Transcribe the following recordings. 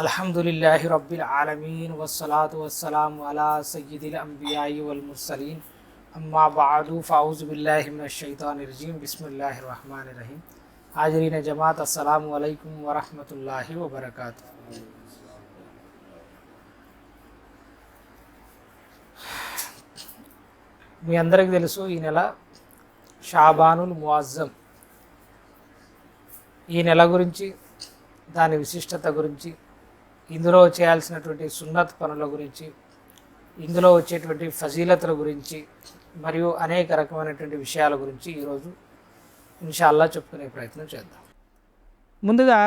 అల్హమ్దులిల్లాహి రబ్బిల్ ఆలమీన్ వస్సలాతు వస్సలాము అలా సయ్యిదిల్ అంబియాయి వల్ ముర్సలీన్ అమ్మా బఅదు ఫౌజు బిల్లాహి మినష్ షైతానిర్ రజీం బిస్మిల్లాహిర్ రహమానిర్ రహీం. హాజరీన జమాత్ అస్సలాము అలైకుం వరహ్మతుల్లాహి వబరకాతుహు. మీ అందరికీ తెలుసు, ఈ నెల షాబానుల్ ముఅజ్జమ్. ఈ నెల గురించి, దాని విశిష్టత గురించి, ఇందులో చేయాల్సినటువంటి సున్నత్ పనుల గురించి, ఇందులో వచ్చేటువంటి ఫజీలతుల గురించి మరియు అనేక రకమైనటువంటి విషయాల గురించి ఈరోజు ఇన్షాల్లా చెప్పుకునే ప్రయత్నం చేద్దాం. ముందుగా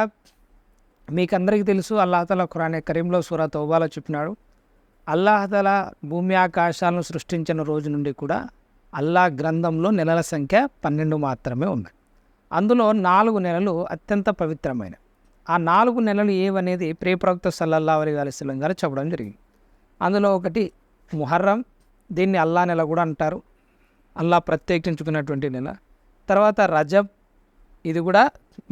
మీకందరికీ తెలుసు, అల్లాహ్ ఖురాన్ కరీంలో సూరా తౌబాలో చెప్పినాడు, అల్లాహ్ భూమి ఆకాశాలను సృష్టించిన రోజు నుండి కూడా అల్లాహ్ గ్రంథంలో నెలల సంఖ్య 12 మాత్రమే ఉన్నాయి. అందులో 4 నెలలు అత్యంత పవిత్రమైనవి. ఆ 4 నెలలు ఏవనేది ప్రవక్త సల్లల్లాహు అలైహి వసల్లం గారు చెప్పడం జరిగింది. అందులో ఒకటి ముహర్రం, దీన్ని అల్లా నెల కూడా అంటారు, అల్లా ప్రత్యేకించుకున్నటువంటి నెల. తర్వాత రజబ్, ఇది కూడా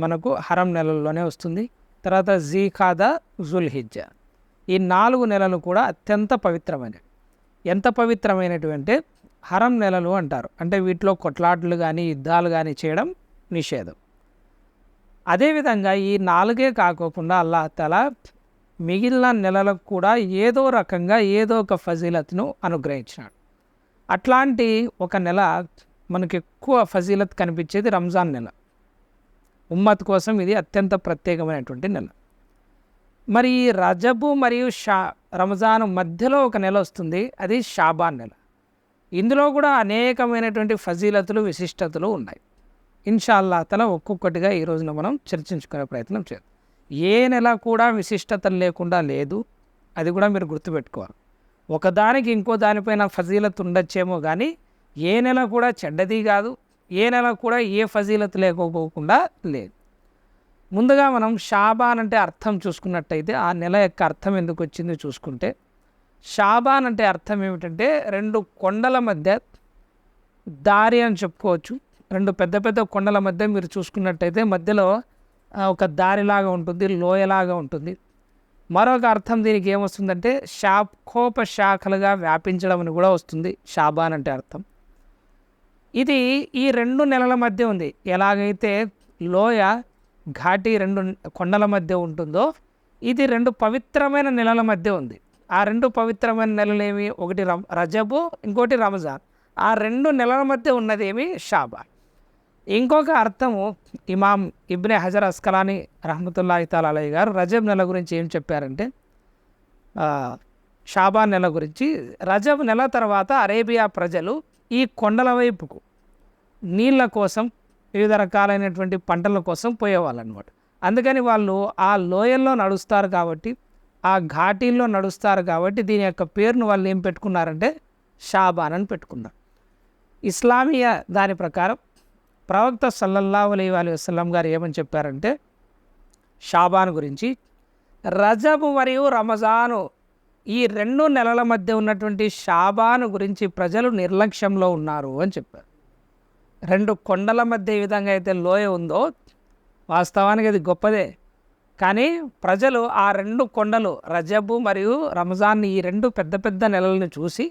మనకు హరం నెలల్లోనే వస్తుంది. తర్వాత జీఖాదా, జుల్హిజ్జా, ఈ 4 నెలలు కూడా అత్యంత పవిత్రమైనవి. ఎంత పవిత్రమైనటువంటి హరం నెలలు అంటారు, అంటే వీటిలో కొట్లాటలు కానీ యుద్ధాలు కానీ చేయడం నిషేధం. అదేవిధంగా ఈ 4 కాకోకుండా అల్లాహ్ తఆలా మిగిలిన నెలలకు కూడా ఏదో రకంగా ఏదో ఒక ఫజీలత్ను అనుగ్రహించినాడు. అట్లాంటి ఒక నెల మనకు ఎక్కువ ఫజీలత్ కనిపించేది రంజాన్ నెల. ఉమ్మత్ కోసం ఇది అత్యంత ప్రత్యేకమైనటువంటి నెల. మరి ఈ రజబు మరియు రంజాన్ మధ్యలో ఒక నెల వస్తుంది, అది షాబాన్ నెల. ఇందులో కూడా అనేకమైనటువంటి ఫజీలతులు, విశిష్టతలు ఉన్నాయి. ఇన్షాల్లా తఆలా ఒక్కొక్కటిగా ఈ రోజున మనం చర్చించుకునే ప్రయత్నం చేద్దాం. ఏ నెల కూడా విశిష్టతలు లేకుండా లేదు, అది కూడా మీరు గుర్తుపెట్టుకోవాలి. ఒకదానికి ఇంకో దానిపైన ఫజీలత్ ఉండొచ్చేమో కానీ ఏ నెల కూడా చెడ్డది కాదు, ఏ నెల కూడా ఏ ఫజీలత్ లేకపోకుండా లేదు. ముందుగా మనం షాబాన్ అంటే అర్థం చూసుకున్నట్టయితే, ఆ నెల యొక్క అర్థం ఎందుకు వచ్చింది చూసుకుంటే, షాబాన్ అంటే అర్థం ఏమిటంటే 2 కొండల మధ్య దారి అని చెప్పుకోవచ్చు. 2 పెద్ద పెద్ద కొండల మధ్య మీరు చూసుకున్నట్టయితే మధ్యలో ఒక దారిలాగా ఉంటుంది, లోయలాగా ఉంటుంది. మరొక అర్థం దీనికి ఏమొస్తుందంటే శాఖలుగా వ్యాపించడం అని కూడా వస్తుంది షాబాన్ అంటే అర్థం. ఇది ఈ 2 నెలల మధ్య ఉంది. ఎలాగైతే లోయ ఘాటి 2 కొండల మధ్య ఉంటుందో, ఇది 2 పవిత్రమైన నెలల మధ్య ఉంది. ఆ 2 పవిత్రమైన నెలలు ఏమి? ఒకటి రజబు, ఇంకోటి రంజాన్. ఆ 2 నెలల మధ్య ఉన్నదేమి? షాబాన్. ఇంకొక అర్థము ఇమాం ఇబ్నే హజర్ అస్కలాని రహ్మతుల్లాహి తఆలా అలైహి గారు రజబ్ నెల గురించి ఏం చెప్పారంటే, షాబాన్ నెల గురించి, రజబ్ నెల తర్వాత అరేబియా ప్రజలు ఈ కొండల వైపుకు నీళ్ళ కోసం, వివిధ రకాలైనటువంటి పంటల కోసం పోయేవాళ్ళు అనమాట. అందుకని వాళ్ళు ఆ లోయల్లో నడుస్తారు కాబట్టి, ఆ ఘాటీల్లో నడుస్తారు కాబట్టి దీని యొక్క పేరును వాళ్ళు ఏం పెట్టుకున్నారంటే షాబాన్ అని పెట్టుకున్నారు. ఇస్లామీయ దాని ప్రకారం ప్రవక్త సల్లల్లాహు అలైహి వసల్లం గారు ఏమని చెప్పారంటే షాబాన్ గురించి, రజబు మరియు రంజాను ఈ 2 నెలల మధ్య ఉన్నటువంటి షాబాన్ గురించి ప్రజలు నిర్లక్ష్యంలో ఉన్నారు అని చెప్పారు. 2 కొండల మధ్య ఏ విధంగా అయితే లోయ ఉందో, వాస్తవానికి అది గొప్పదే, కానీ ప్రజలు ఆ 2 కొండలు రజబు మరియు రంజాన్ ఈ 2 పెద్ద పెద్ద నెలలను చూసి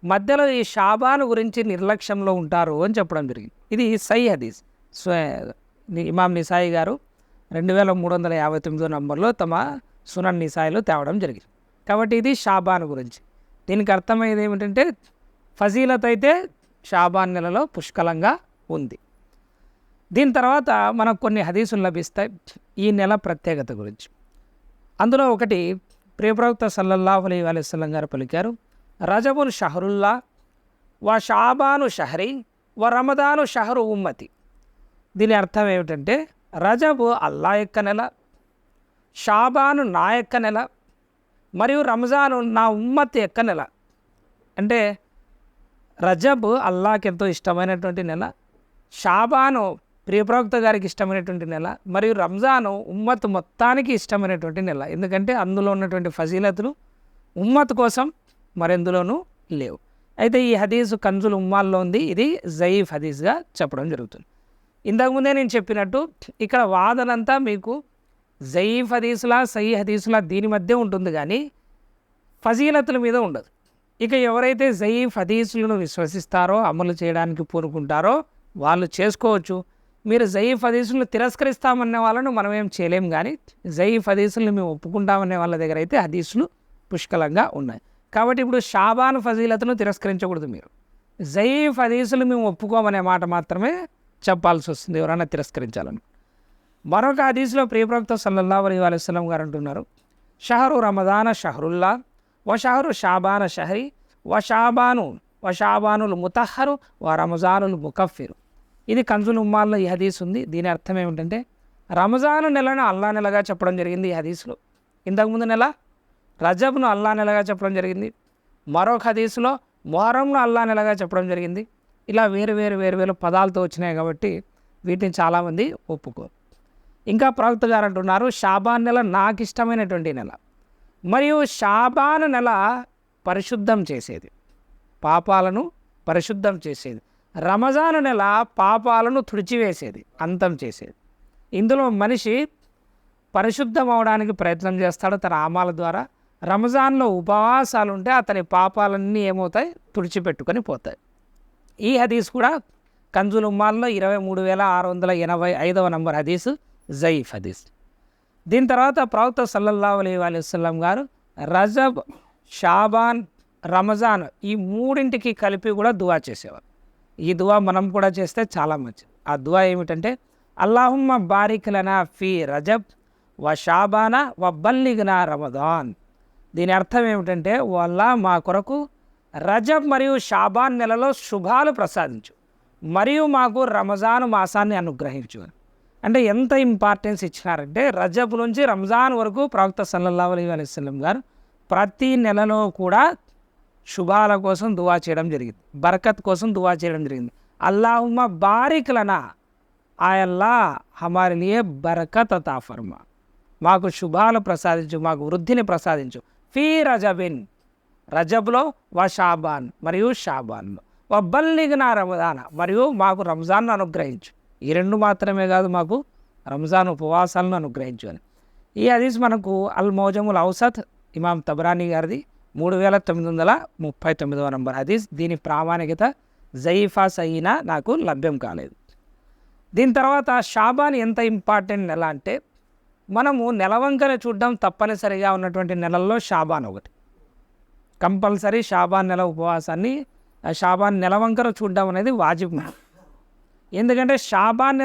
మధ్యలో ఈ షాబాను గురించి నిర్లక్ష్యంలో ఉంటారు అని చెప్పడం జరిగింది. ఇది సై హదీస్. ఇమాం నిసాయి గారు 2359 నంబర్లో తమ సునన్ నిసాయిలో తేవడం జరిగింది. కాబట్టి ఇది షాబాన్ గురించి. దీనికి అర్థమయ్యేది ఏమిటంటే ఫజీలత్ అయితే షాబాన్ నెలలో పుష్కలంగా ఉంది. దీని తర్వాత మనకు కొన్ని హదీసులు లభిస్తాయి ఈ నెల ప్రత్యేకత గురించి. అందులో ఒకటి ప్రవక్త సల్లల్లాహు అలైహి వసల్లం గారు పలికారు, రజబున్ షహరుల్లా వ షాబాను షహరి వ రమదాను షహరు ఉమ్మతి. దీని అర్థం ఏమిటంటే, రజబు అల్లా యొక్క నెల, షాబాను నా యొక్క నెల, మరియు రంజాను నా ఉమ్మత్ యొక్క నెల. అంటే రజబ్ అల్లాకి ఎంతో ఇష్టమైనటువంటి నెల, షాబాను ప్రవక్త గారికి ఇష్టమైనటువంటి నెల, మరియు రంజాను ఉమ్మత్ మొత్తానికి ఇష్టమైనటువంటి నెల. ఎందుకంటే అందులో ఉన్నటువంటి ఫజీలతులు ఉమ్మత్ కోసం మరెందులోనూ లేవు. అయితే ఈ హదీసు కంజుల్ ఉమ్మాల్లో ఉంది, ఇది జయీఫ్ హదీస్గా చెప్పడం జరుగుతుంది. ఇంతకుముందే నేను చెప్పినట్టు ఇక్కడ వాదనంతా మీకు జయీఫ్ హదీసులా సహీ హదీసులా దీని మధ్య ఉంటుంది కానీ ఫజీలతుల మీద ఉండదు. ఇక ఎవరైతే జయీఫ్ హదీసులను విశ్వసిస్తారో అమలు చేయడానికి పూనుకుంటారో వాళ్ళు చేసుకోవచ్చు. మీరు జయీఫ్ హదీసులను తిరస్కరిస్తామనే వాళ్ళను మనం ఏం చేయలేం, కానీ జయీఫ్ హదీసులను మేము ఒప్పుకుంటామనే వాళ్ళ దగ్గర అయితే హదీసులు పుష్కలంగా ఉన్నాయి. కాబట్టి ఇప్పుడు షాబాన్ ఫజీలతును తిరస్కరించకూడదు. మీరు జయీఫ్ హదీసులు మేము ఒప్పుకోమనే మాట మాత్రమే చెప్పాల్సి వస్తుంది ఎవరైనా తిరస్కరించాలని. మరొక హదీసులో ప్రియప్రవక్త సల్లల్లాహు అలైహి వసల్లం గారు అంటున్నారు, షహరు రమదాన షహరుల్లా వ షహరు షాబాన షహరి వ షాబానుల్ ముతహరు వ రమజానుల్ ముకఫిరు. ఇది కంజుల్ ఉమ్మాల్లో ఈ హదీస్ ఉంది. దీని అర్థం ఏమిటంటే రంజాను నెలను అల్లా నెలగా చెప్పడం జరిగింది ఈ హదీసులో. ఇంతకుముందు నెల రజబ్ను అల్లా నెలగా చెప్పడం జరిగింది. మరొక హదీసులో మొహరంను అల్లా నెలగా చెప్పడం జరిగింది. ఇలా వేరు వేరు పదాలతో వచ్చినాయి కాబట్టి వీటిని చాలామంది ఒప్పుకోరు. ఇంకా ప్రవక్త గారు అంటున్నారు, షాబాన్ నెల నాకు ఇష్టమైనటువంటి నెల, మరియు షాబాన్ నెల పరిశుద్ధం చేసేది, పాపాలను పరిశుద్ధం చేసేది. రమజాను నెల పాపాలను తుడిచివేసేది, అంతం చేసేది. ఇందులో మనిషి పరిశుద్ధం అవడానికి ప్రయత్నం చేస్తాడు తన ఆమాల ద్వారా. రంజాన్లో ఉపవాసాలు ఉంటే అతని పాపాలన్నీ ఏమవుతాయి, తుడిచిపెట్టుకొని పోతాయి. ఈ హదీస్ కూడా కంజుల్ ఉమ్మాల్లో 23,685వ నంబర్ హదీసు జయీఫ్ హదీస్. దీని తర్వాత ప్రవక్త సల్లల్లాహు అలైహి వసల్లం గారు రజబ్, షాబాన్, రమజాన్ ఈ మూడింటికి కలిపి కూడా దువా చేసేవారు. ఈ దువా మనం కూడా చేస్తే చాలా మంచిది. ఆ దువా ఏమిటంటే అల్లాహుమ్మ బారిక్ లనా ఫీ రజబ్ వ షాబాన వ బల్లిగ్నా రమదాన్. దీని అర్థం ఏమిటంటే, ఓ అల్లా మా కొరకు రజబ్ మరియు షాబాన్ నెలలో శుభాలు ప్రసాదించు, మరియు మాకు రమజాన్ మాసాన్ని అనుగ్రహించు. అంటే ఎంత ఇంపార్టెన్స్ ఇచ్చినారంటే రజబ్ నుంచి రంజాన్ వరకు ప్రవక్త సల్లల్లాహు అలైహి వసల్లం గారు ప్రతి నెలలో కూడా శుభాల కోసం దువా చేయడం జరిగింది, బరకత్ కోసం దువా చేయడం జరిగింది. అల్లాహుమ్మ బారిక్ లనా, ఆయల్లా హమారే లియే బరకత్ అతా ఫర్మా, మాకు శుభాలు ప్రసాదించు, మాకు వృద్ధిని ప్రసాదించు. ఫీ రజబిన్, రజబ్లో, వ షాబాన్ మరియు షాబాన్లో, వ బల్లిగ్నా రమదాన, మరియు మాకు రంజాన్ను అనుగ్రహించు. ఈ రెండు మాత్రమే కాదు, మాకు రంజాన్ ఉపవాసాలను అనుగ్రహించు అని. ఈ హదీస్ మనకు అల్ మౌజముల్ ఔసత్ ఇమాం తబరానీ గారిది 3939వ నంబర్ హదీస్. దీని ప్రామాణికత జయీఫా సహీనా నాకు లభ్యం కాలేదు. దీని తర్వాత షాబాన్ ఎంత ఇంపార్టెంట్ నెల అంటే, మనము నెలవంకన చూడడం తప్పనిసరిగా ఉన్నటువంటి నెలల్లో షాబాన్ ఒకటి. కంపల్సరీ షాబాన్ నెల ఉపవాసాన్ని, షాబాన్ నెలవంకన చూడడం అనేది వాజిబ్. ఎందుకంటే షాబాన్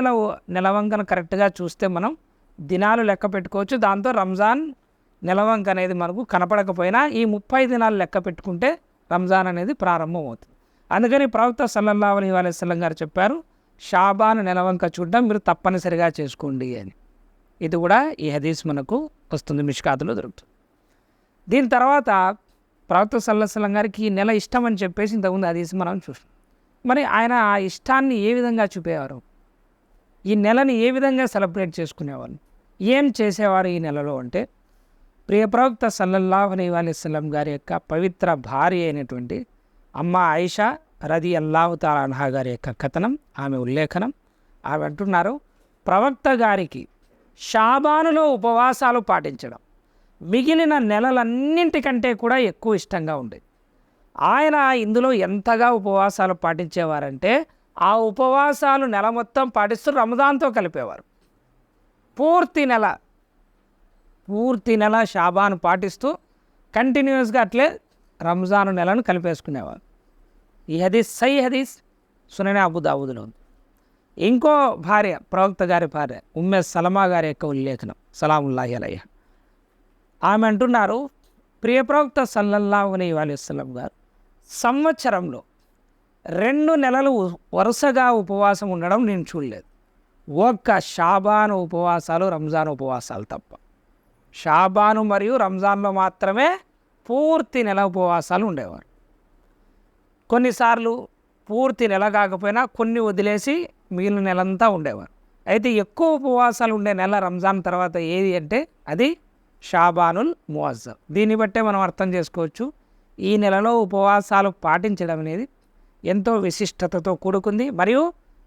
నెలవంకన కరెక్ట్గా చూస్తే మనం దినాలు లెక్క పెట్టుకోవచ్చు. దాంతో రంజాన్ నెలవంక అనేది మనకు కనపడకపోయినా ఈ 30 దినాలు లెక్క పెట్టుకుంటే రంజాన్ అనేది ప్రారంభం అవుతుంది. అందుకని ప్రవక్త సల్లల్లాహు అలైహి వసల్లం గారు చెప్పారు, షాబాన్ నెలవంక చూడడం మీరు తప్పనిసరిగా చేసుకోండి అని. ఇది కూడా ఈ హదీస్ మనకు వస్తుంది, మిష్కాతులో దొరుకుతుంది. దీని తర్వాత ప్రవక్త సల్లల్లాహు అలైహి వసల్లం గారికి ఈ నెల ఇష్టం అని చెప్పేసి ఇంతకుముందు హదీస్ మనం చూస్తాం. మరి ఆయన ఆ ఇష్టాన్ని ఏ విధంగా చూపేవారు, ఈ నెలని ఏ విధంగా సెలబ్రేట్ చేసుకునేవారు, ఏం చేసేవారు ఈ నెలలో అంటే, ప్రియ ప్రవక్త సల్లల్లాహు అలైహి వసల్లం గారి యొక్క పవిత్ర భార్య అయినటువంటి అమ్మ ఆయిషా రదియల్లాహు తఆలా అన్హా గారి యొక్క కథనం, ఆమె ఉల్లేఖనం. ఆమె అంటున్నారు, ప్రవక్త గారికి షాబానులో ఉపవాసాలు పాటించడం మిగిలిన నెలలన్నింటికంటే కూడా ఎక్కువ ఇష్టంగా ఉండేది. ఆయన ఇందులో ఎంతగా ఉపవాసాలు పాటించేవారంటే, ఆ ఉపవాసాలు నెల మొత్తం పాటిస్తూ రమదాన్తో కలిపేవారు. పూర్తి నెల షాబాన్ పాటిస్తూ కంటిన్యూస్గా అట్లే రంజాను నెలను కలిపేసుకునేవారు. ఈ హదీస్ సై హదీస్ సుననే అబూ దావూదులో ఉంది. ఇంకో భార్య, ప్రవక్త గారి భార్య ఉమ్మే సలమా గారి యొక్క ఉల్లేఖనం సలాముల్లాహి అలైహా. ఆమె అంటున్నారు, ప్రియ ప్రవక్త సల్లల్లాహు అలైహి వసల్లం గారు సంవత్సరంలో 2 నెలలు వరుసగా ఉపవాసం ఉండడం నేను చూడలేదు. ఒక్క షాబాను ఉపవాసాలు, రంజాన్ ఉపవాసాలు తప్ప. షాబాను మరియు రంజాన్లో మాత్రమే పూర్తి నెల ఉపవాసాలు ఉండేవారు. కొన్నిసార్లు పూర్తి నెల కాకపోయినా కొన్ని వదిలేసి మిగిలిన నెలంతా ఉండేవారు. అయితే ఎక్కువ ఉపవాసాలు ఉండే నెల రంజాన్ తర్వాత ఏది అంటే అది షాబానుల్ ముఅజ్జమ్. దీన్ని బట్టే మనం అర్థం చేసుకోవచ్చు, ఈ నెలలో ఉపవాసాలు పాటించడం అనేది ఎంతో విశిష్టతతో కూడుకుంది. మరియు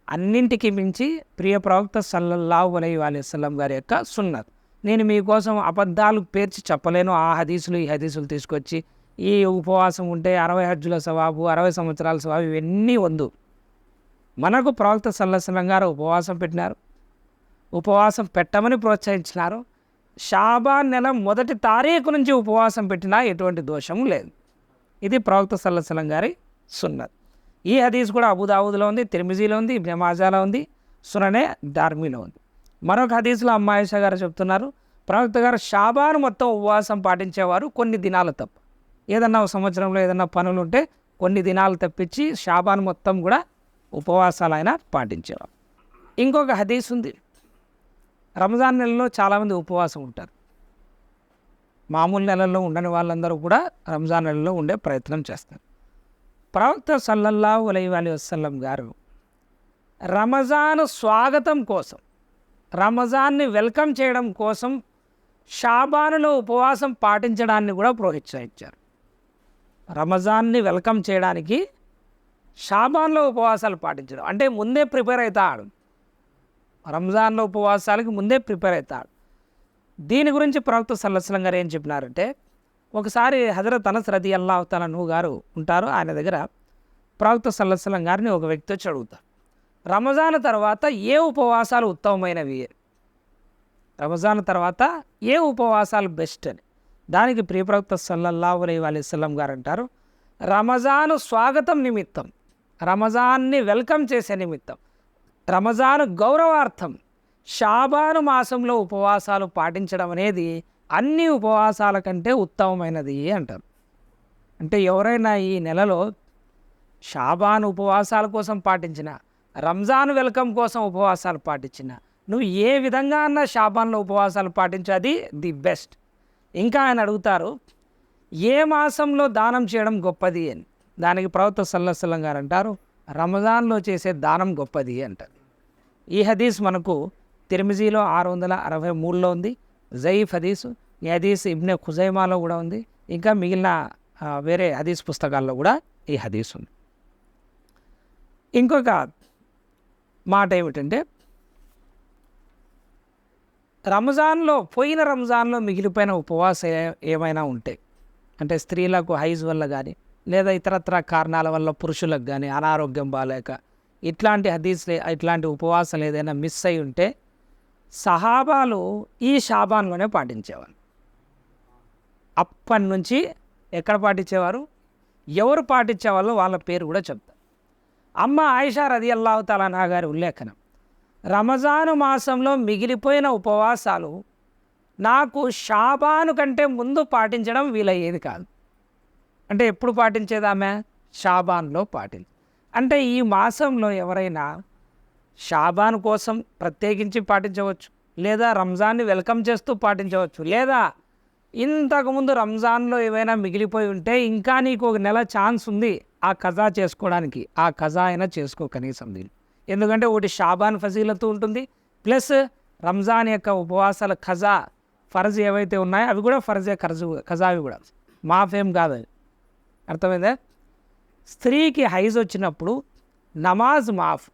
అన్నింటికి మించి ప్రియ ప్రవక్త సల్లల్లాహు అలైహి వసల్లం గారి యొక్క సున్నత్. నేను మీకోసం అబద్ధాలు పేర్చి చెప్పలేను. ఆ హదీసులు ఈ హదీసులు తీసుకొచ్చి ఈ ఉపవాసం ఉంటే 60 హజ్జుల సవాబు, 60 సంవత్సరాల సవాబు ఇవన్నీ వద్దు. మనకు ప్రవక్త సల్లల్లాహు అలైహి వసల్లం గారు ఉపవాసం పెట్టినారు, ఉపవాసం పెట్టమని ప్రోత్సహించినారు. షాబాన్ నెల మొదటి తారీఖు నుంచి ఉపవాసం పెట్టినా ఎటువంటి దోషము లేదు. ఇది ప్రవక్త సల్లల్లాహు అలైహి వసల్లం గారి సున్నత్. ఈ హదీస్ కూడా అబూదావుద్లో ఉంది, తిర్మిజీలో ఉంది, ఇబ్న్ మాజాలో ఉంది, సుననే దార్మీలో ఉంది. మరొక హదీస్లో అమ్మా ఆయిషా గారు చెప్తున్నారు, ప్రవక్త గారు షాబాన్ మొత్తం ఉపవాసం పాటించేవారు, కొన్ని దినాలు తప్ప. ఏదన్నా ఒక సంవత్సరంలో ఏదన్నా పనులు ఉంటే కొన్ని దినాలు తప్పించి షాబాన్ మొత్తం కూడా ఉపవాసాలు ఆయన పాటించేవారు. ఇంకొక హదీస్ ఉంది, రంజాన్ నెలలో చాలామంది ఉపవాసం ఉంటారు. మామూలు నెలల్లో ఉండని వాళ్ళందరూ కూడా రంజాన్ నెలలో ఉండే ప్రయత్నం చేస్తారు. ప్రవక్త సల్లల్లాహు అలైహి వసల్లం గారు రమజాన్ స్వాగతం కోసం, రమజాన్ని వెల్కమ్ చేయడం కోసం షాబానులో ఉపవాసం పాటించడాన్ని కూడా ప్రోత్సహించారు. రమజాన్ని వెల్కమ్ చేయడానికి షాబాన్లో ఉపవాసాలు పాటించడం అంటే ముందే ప్రిపేర్ అవుతాడు. రంజాన్లో ఉపవాసాలకి ముందే ప్రిపేర్ అవుతాడు. దీని గురించి ప్రవక్త సల్లల్లాహు అలైహి వసల్లం గారు ఏం చెప్పినారంటే, ఒకసారి హజరత్ అనస్ రదియల్లాహు తఆలా అన్హు గారు ఉంటారు, ఆయన దగ్గర ప్రవక్త సల్లల్లాహు అలైహి వసల్లం గారిని ఒక వ్యక్తి వచ్చి అడుగుతారు, రమజాన్ తర్వాత ఏ ఉపవాసాలు ఉత్తమమైనవి, రమజాన్ తర్వాత ఏ ఉపవాసాలు బెస్ట్ అని. దానికి ప్రియప్రవక్త సల్లల్లాహు అలైహి వసల్లం గారు అంటారు, రమజాను స్వాగతం నిమిత్తం, రమజాన్ని వెల్కమ్ చేసే నిమిత్తం, రమజాను గౌరవార్థం షాబాను మాసంలో ఉపవాసాలు పాటించడం అనేది అన్ని ఉపవాసాల కంటే ఉత్తమమైనది అంటారు. అంటే ఎవరైనా ఈ నెలలో షాబాను ఉపవాసాల కోసం పాటించిన, రంజాన్ వెల్కమ్ కోసం ఉపవాసాలు పాటించిన, నువ్వు ఏ విధంగా అన్నా షాబాన్లో ఉపవాసాలు పాటించు, అది ది బెస్ట్. ఇంకా ఆయన అడుగుతారు, ఏ మాసంలో దానం చేయడం గొప్పది అని. దానికి ప్రవక్త సల్లల్లాహు అలైహి వసల్లం గారు అంటారు, రమజాన్లో చేసే దానం గొప్పది అంటారు. ఈ హదీస్ మనకు తిర్మిజీలో 663లో ఉంది, జయీఫ్ హదీసు. ఈ హదీస్ ఇబ్నే ఖుజైమాలో కూడా ఉంది, ఇంకా మిగిలిన వేరే హదీస్ పుస్తకాల్లో కూడా ఈ హదీస్ ఉంది. ఇంకొక మాట ఏమిటంటే, పోయిన రంజాన్లో మిగిలిపోయిన ఉపవాసం ఏమైనా ఉంటే, అంటే స్త్రీలకు హైజ్ వల్ల కానీ లేదా ఇతరత్ర కారణాల వల్ల పురుషులకు కానీ అనారోగ్యం బాలేక ఇట్లాంటి ఉపవాసాలు ఏదైనా మిస్ అయి ఉంటే సహాబాలు ఈ షాబాన్లోనే పాటించేవారు. అప్పటి నుంచి ఎక్కడ పాటించేవారు, ఎవరు పాటించేవాళ్ళు వాళ్ళ పేరు కూడా చెప్తారు. అమ్మ ఆయిషా రదియల్లాహు తఆలా అన్హా గారి ఉల్లేఖనం, రమజాను మాసంలో మిగిలిపోయిన ఉపవాసాలు నాకు షాబాను కంటే ముందు పాటించడం వీలయ్యేది కాదు. అంటే ఎప్పుడు పాటించేది ఆమె, షాబాన్లో అంటే ఈ మాసంలో ఎవరైనా షాబాన్ కోసం ప్రత్యేకించి పాటించవచ్చు, లేదా రంజాన్ని వెల్కమ్ చేస్తూ పాటించవచ్చు, లేదా ఇంతకుముందు రంజాన్లో ఏవైనా మిగిలిపోయి ఉంటే ఇంకా నీకు ఒక నెల ఛాన్స్ ఉంది ఆ ఖజా చేసుకోవడానికి, ఆ ఖజా అయినా చేసుకో కనీసం దీన్ని. ఎందుకంటే ఒకటి షాబాన్ ఫజీలతు ఉంటుంది, ప్లస్ రంజాన్ యొక్క ఉపవాసాల ఖజా ఫర్జ్ ఏవైతే ఉన్నాయో అవి కూడా ఫర్జే ఖజావి కూడా మాఫేం కాదు. అర్థమైందా? స్త్రీకి హైజ్ వచ్చినప్పుడు నమాజ్ మాఫ్,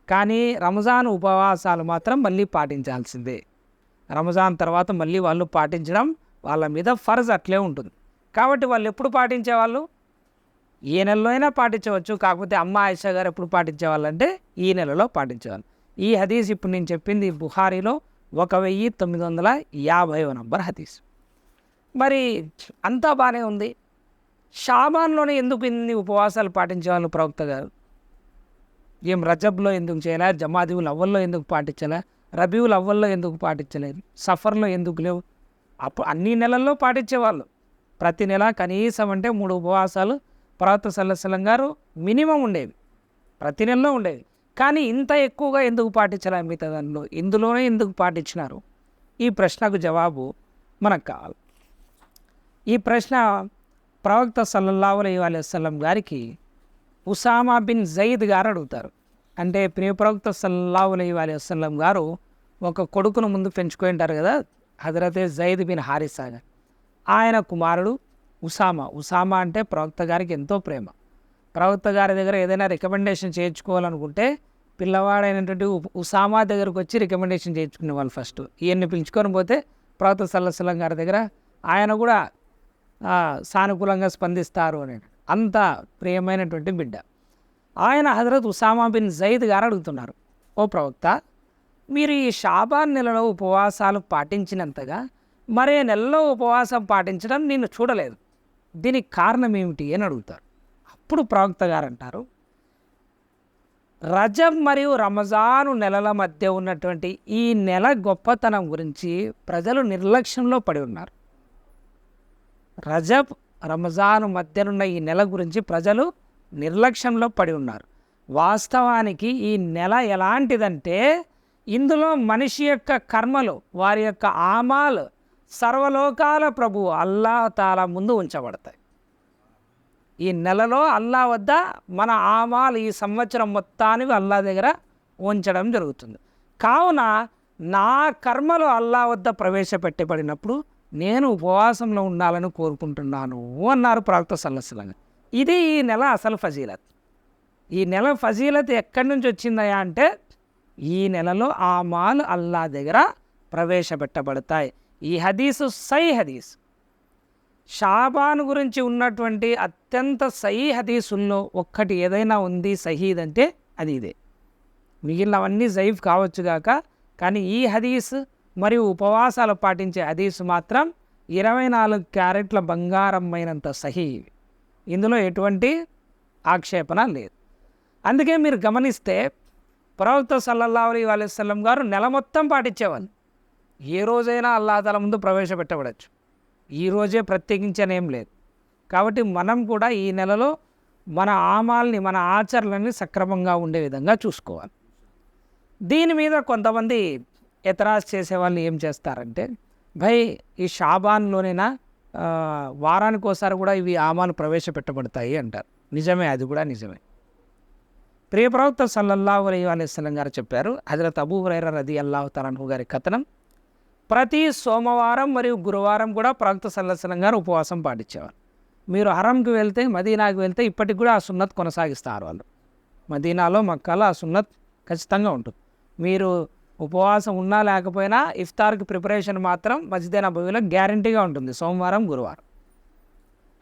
కానీ రంజాన్ ఉపవాసాలు మాత్రం మళ్ళీ పాటించాల్సిందే. రంజాన్ తర్వాత మళ్ళీ వాళ్ళు పాటించడం వాళ్ళ మీద ఫర్జ్ అట్లే ఉంటుంది. కాబట్టి వాళ్ళు ఎప్పుడు పాటించేవాళ్ళు, ఏ నెలలో అయినా పాటించవచ్చు. కాకపోతే అమ్మ ఆయిషా గారు ఎప్పుడు పాటించేవాళ్ళు అంటే ఈ నెలలో పాటించేవాళ్ళు. ఈ హదీస్ ఇప్పుడు నేను చెప్పింది బుఖారీలో 1950వ నంబర్ హదీస్. మరి అంతా బాగానే ఉంది, షాబాన్లోనే ఎందుకు ఇన్ని ఉపవాసాలు పాటించేవాళ్ళు ప్రవక్త గారు? ఏం రజబ్లో ఎందుకు చేయలే, జమాదీవుల్ అవ్వల్లో ఎందుకు పాటించలే, రబీవుల్ అవ్వల్లో ఎందుకు పాటించలేదు, సఫర్లో ఎందుకు లేవు? అప్పుడు అన్ని నెలల్లో పాటించేవాళ్ళు. ప్రతి నెల కనీసం అంటే 3 ఉపవాసాలు ప్రవక్త సల్లల్లాహు అలైహి వసల్లం గారు మినిమం ఉండేవి, ప్రతి నెలలో ఉండేవి. కానీ ఇంత ఎక్కువగా ఎందుకు పాటించలే మిగతా దానిలో, ఇందులోనే ఎందుకు పాటించినారు? ఈ ప్రశ్నకు జవాబు మనకు కావాలి. ఈ ప్రశ్న ప్రవక్త సల్లల్లాహు అలైహి వసల్లం గారికి ఉసామా బిన్ జైద్ గారు అడుగుతారు. అంటే ప్రియ ప్రవక్త సల్లల్లాహు అలైహి వసల్లం గారు ఒక కొడుకును ముందు పెంచుకొని ఉంటారు కదా, హజరతే జైద్ బిన్ హారిసా గారు. ఆయన కుమారుడు ఉసామా అంటే ప్రవక్త గారికి ఎంతో ప్రేమ. ప్రవక్త గారి దగ్గర ఏదైనా రికమెండేషన్ చేయించుకోవాలనుకుంటే పిల్లవాడైనటువంటి ఉసామా దగ్గరకు వచ్చి రికమెండేషన్ చేయించుకునే వాళ్ళు ఫస్ట్. ఈయన్ని పిలుచుకొని పోతే ప్రవక్త సల్లల్లాహు అలైహి వసల్లం గారి దగ్గర ఆయన కూడా సానుకూలంగా స్పందిస్తారు అని. అంత ప్రియమైనటువంటి బిడ్డ ఆయన. హజరత్ ఉసామా బిన్ జైద్ గారు అడుగుతున్నారు, ఓ ప్రవక్త, మీరు ఈ షాబాన్ నెలలో ఉపవాసాలు పాటించినంతగా మరే నెలలో ఉపవాసం పాటించడం నేను చూడలేదు, దీనికి కారణం ఏమిటి అని అడుగుతారు. అప్పుడు ప్రవక్త గారు అంటారు, రజబ్ మరియు రంజాను నెలల మధ్య ఉన్నటువంటి ఈ నెల గొప్పతనం గురించి ప్రజలు నిర్లక్ష్యంలో పడి ఉన్నారు. రజబ్ రంజాను మధ్యనున్న ఈ నెల గురించి ప్రజలు నిర్లక్ష్యంలో పడి ఉన్నారు. వాస్తవానికి ఈ నెల ఎలాంటిదంటే ఇందులో మనిషి యొక్క కర్మలు, వారి యొక్క ఆమాలు సర్వలోకాల ప్రభువు అల్లాహ్ తాలా ముందు ఉంచబడతాయి. ఈ నెలలో అల్లా వద్ద మన ఆమాలు ఈ సంవత్సరం మొత్తానికి అల్లా దగ్గర ఉంచడం జరుగుతుంది. కావున నా కర్మలు అల్లా వద్ద ప్రవేశపెట్టబడినప్పుడు నేను ఉపవాసంలో ఉండాలని కోరుకుంటున్నాను అన్నారు ప్రవక్త సల్లల్లాహు అలైహి వసల్లం. ఇది ఈ నెల అసలు ఫజీలత్. ఈ నెల ఫజీలత్ ఎక్కడి నుంచి వచ్చిందయా అంటే ఈ నెలలో ఆమాలు అల్లా దగ్గర ప్రవేశపెట్టబడతాయి. ఈ హదీసు సై హదీస్. షాబాన్ గురించి ఉన్నటువంటి అత్యంత సహీ హదీసుల్లో ఒక్కటి ఏదైనా ఉంది సహీద్ అంటే అది ఇదే. మిగిలినవన్నీ జైఫ్ కావచ్చుగాక, కానీ ఈ హదీస్ మరియు ఉపవాసాలు పాటించే హదీసు మాత్రం 24 క్యారెట్ల బంగారమైనంత సహీ. ఇందులో ఎటువంటి ఆక్షేపణ లేదు. అందుకే మీరు గమనిస్తే ప్రవక్త సల్లల్లాహు అలైహి వసల్లం గారు నెల మొత్తం పాటించేవాళ్ళు. ఏ రోజైనా అల్లాహ్ తాలా ముందు ప్రవేశపెట్టబడచ్చు. ఈ రోజే ప్రత్యేకించనేం లేదు. కాబట్టి మనం కూడా ఈ నెలలో మన ఆమాల్ని, మన ఆచరణని సక్రమంగా ఉండే విధంగా చూసుకోవాలి. దీని మీద కొంతమంది ఎతరాజ్ చేసే వాళ్ళు ఏం చేస్తారంటే, భయ్ ఈ షాబాన్లోనైనా వారానికి ఒకసారి కూడా ఇవి ఆమాలు ప్రవేశపెట్టబడతాయి అంటారు. నిజమే, అది కూడా నిజమే. ప్రియ ప్రవక్త సల్లల్లాహు అలైహి వసల్లం గారు చెప్పారు. హజరత్ అబూ హురైరా రదియల్లాహు తఆలా అన్హు గారి కథనం, ప్రతి సోమవారం మరియు గురువారం కూడా ప్రవక్త సల్లల్లాహు అలైహి వసల్లం గారు ఉపవాసం పాటించేవారు. మీరు హరంకి వెళ్తే, మదీనాకి వెళ్తే ఇప్పటికి కూడా ఆ సున్నత్ కొనసాగిస్తారు వాళ్ళు. మదీనాలో, మక్కాలో ఆ సున్నత్ ఖచ్చితంగా ఉంటుంది. మీరు ఉపవాసం ఉన్నా లేకపోయినా ఇఫ్తార్కి ప్రిపరేషన్ మాత్రం మస్జిద్ నబవీలో గ్యారంటీగా ఉంటుంది సోమవారం గురువారం.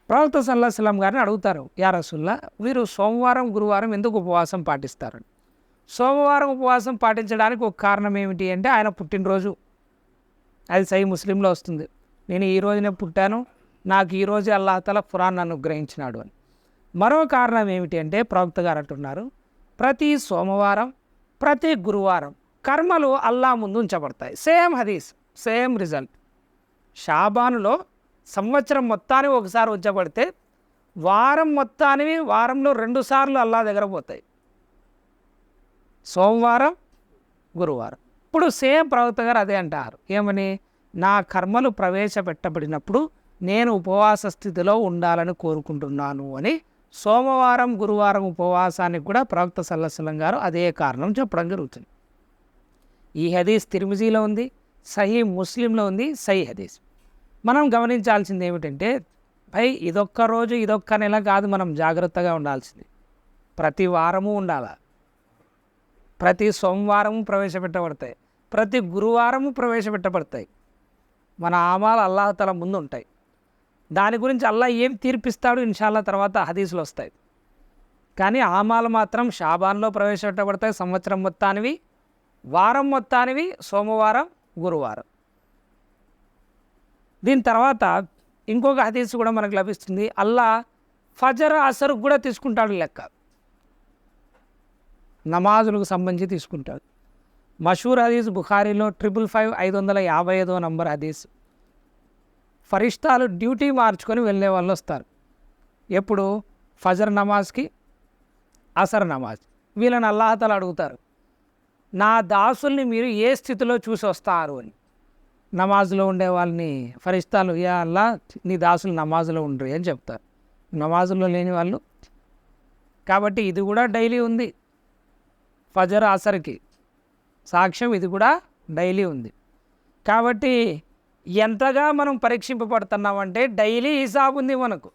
ప్రవక్త సల్లల్లాహు అలైహి వసల్లం గారిని అడుగుతారు, యా రసూలుల్లాహ్, వీరు సోమవారం గురువారం ఎందుకు ఉపవాసం పాటిస్తారని. సోమవారం ఉపవాసం పాటించడానికి ఒక కారణం ఏమిటి అంటే ఆయన పుట్టినరోజు. అది సహీ ముస్లింలో వస్తుంది, నేను ఈ రోజునే పుట్టాను, నాకు ఈ రోజు అల్లాహ్ తాలా ఖురాన్ అనుగ్రహించినాడు అని. మరో కారణం ఏమిటి అంటే ప్రవక్త గారు అంటున్నారు, ప్రతి సోమవారం ప్రతి గురువారం కర్మలు అల్లాహ్ ముందు ఉంచబడతాయి. సేమ్ హదీస్, సేమ్ రిజల్ట్. షాబానులో సంవత్సరం మొత్తానికి ఒకసారి ఉంచబడితే వారం మొత్తానికి వారంలో 2 సార్లు అల్లాహ్ దగ్గర పోతాయి, సోమవారం గురువారం. ఇప్పుడు సేమ్ ప్రవక్త గారు అదే అంటారు, ఏమని, నా కర్మలు ప్రవేశపెట్టబడినప్పుడు నేను ఉపవాస స్థితిలో ఉండాలని కోరుకుంటున్నాను అని. సోమవారం గురువారం ఉపవాసానికి కూడా ప్రవక్త సల్లల్లాహు అలైహి వసల్లం గారు అదే కారణం చెప్పడం జరుగుతుంది. ఈ హదీస్ తిర్మిజీలో ఉంది, సహీ ముస్లింలో ఉంది, సహీ హదీస్. మనం గమనించాల్సింది ఏమిటంటే, భయ్ ఇదొక్క రోజు ఇదొక్క నెల కాదు, మనం జాగ్రత్తగా ఉండాల్సింది. ప్రతి వారము ఉండాలి, ప్రతి సోమవారము ప్రవేశపెట్టబడతాయి, ప్రతి గురువారము ప్రవేశపెట్టబడతాయి. మన ఆమాలు అల్లాహ్ తాలా ముందు ఉంటాయి. దాని గురించి అల్లాహ్ ఏం తీర్పిస్తాడు ఇన్షాల్లా తర్వాత హదీసులు వస్తాయి. కానీ ఆమాలు మాత్రం షాబాన్లో ప్రవేశపెట్టబడతాయి, సంవత్సరం మొత్తానివి, వారం మొత్తానివి, సోమవారం గురువారం. దీని తర్వాత ఇంకొక హదీస్ కూడా మనకు లభిస్తుంది, అల్లాహ్ ఫజర్ అసర్ కూడా తీసుకుంటాడు లెక్క, నమాజులకు సంబంధించి తీసుకుంటాడు. మషూర్ హదీస్ బుఖారీలో 555 నంబర్ హదీస్. ఫరిష్తాలు డ్యూటీ మార్చుకొని వెళ్ళే వాళ్ళు వస్తారు. ఎప్పుడు? ఫజర్ నమాజ్కి, అసర్ నమాజ్. వీళ్ళని అల్లాహ్ తాలా అడుగుతారు, నా దాసుల్ని మీరు ఏ స్థితిలో చూసి వస్తారు అని. నమాజ్లో ఉండే వాళ్ళని ఫరిష్తాలు, యా అల్లా నీ దాసులు నమాజ్లో ఉండరు అని చెప్తారు. నమాజ్లో లేని వాళ్ళు. కాబట్టి ఇది కూడా డైలీ ఉంది, ఫజర్ అసర్కి సాక్ష్యం ఇది కూడా డైలీ ఉంది. కాబట్టి ఎంతగా మనం పరీక్షింపబడుతున్నామంటే డైలీ హిసాబ్ ఉంది మనకు,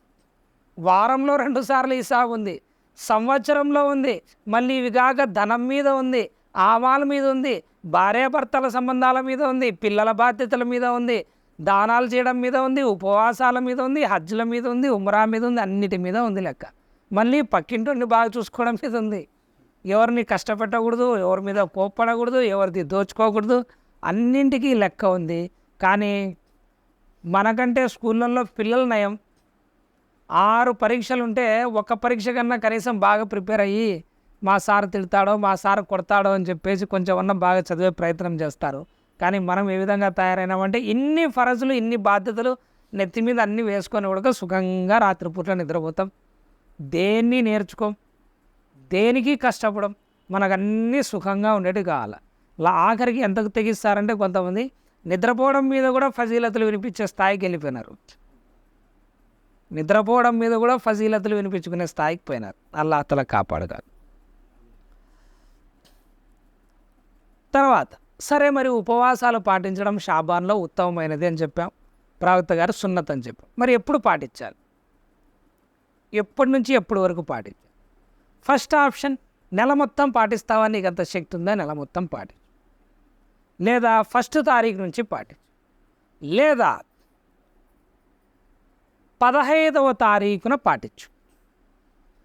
వారంలో 2 సార్లు హిసాబ్ ఉంది, సంవత్సరంలో ఉంది, మళ్ళీ ఇవి కాక ధనం మీద ఉంది, ఆమాల మీద ఉంది, భార్యాభర్తల సంబంధాల మీద ఉంది, పిల్లల బాధ్యతల మీద ఉంది, దానాలు చేయడం మీద ఉంది, ఉపవాసాల మీద ఉంది, హజ్ల మీద ఉంది, ఉమ్రా మీద ఉంది, అన్నిటి మీద ఉంది లెక్క. మళ్ళీ పక్కింటి బాగా చూసుకోవడం మీద ఉంది. ఎవరిని కష్టపెట్టకూడదు, ఎవరి మీద కోప్పడకూడదు, ఎవరిది దోచుకోకూడదు, అన్నింటికీ లెక్క ఉంది. కానీ మనకంటే స్కూళ్ళల్లో పిల్లలు నయం. 6 పరీక్షలు ఉంటే ఒక పరీక్ష కన్నా కనీసం బాగా ప్రిపేర్ అయ్యి మా సార్ తిడతాడో మా సార్ కొడతాడో అని చెప్పేసి కొంచెం అన్న బాగా చదివే ప్రయత్నం చేస్తారు. కానీ మనం ఏ విధంగా తయారైనామంటే ఇన్ని ఫరజులు, ఇన్ని బాధ్యతలు నెత్తి మీద అన్నీ వేసుకొని కూడా సుఖంగా రాత్రిపూట్ల నిద్రపోతాం. దేన్ని నేర్చుకోం, దేనికి కష్టపడం, మనకన్నీ సుఖంగా ఉండేటి కావాలి. ఆఖరికి ఎంతకు తెగిస్తారంటే కొంతమంది నిద్రపోవడం మీద కూడా ఫజీలతులు వినిపించే స్థాయికి వెళ్ళిపోయినారు. నిద్రపోవడం మీద కూడా ఫజీలతులు వినిపించుకునే స్థాయికి పోయినారు. అల్లాహ్ తఆలా కాపాడుగా. తర్వాత సరే, మరి ఉపవాసాలు పాటించడం షాబాన్లో ఉత్తమమైనది అని చెప్పాం. ప్రవక్త గారు సున్నత్ అని చెప్పాం. మరి ఎప్పుడు పాటించాలి, ఎప్పటి నుంచి ఎప్పటి వరకు పాటించాలి? ఫస్ట్ ఆప్షన్, నెల మొత్తం పాటిస్తావా, నీకు అంత శక్తి ఉందా, నెల మొత్తం పాటించు. లేదా ఫస్ట్ తారీఖు నుంచి పాటించు. లేదా 15వ తారీఖున పాటించు.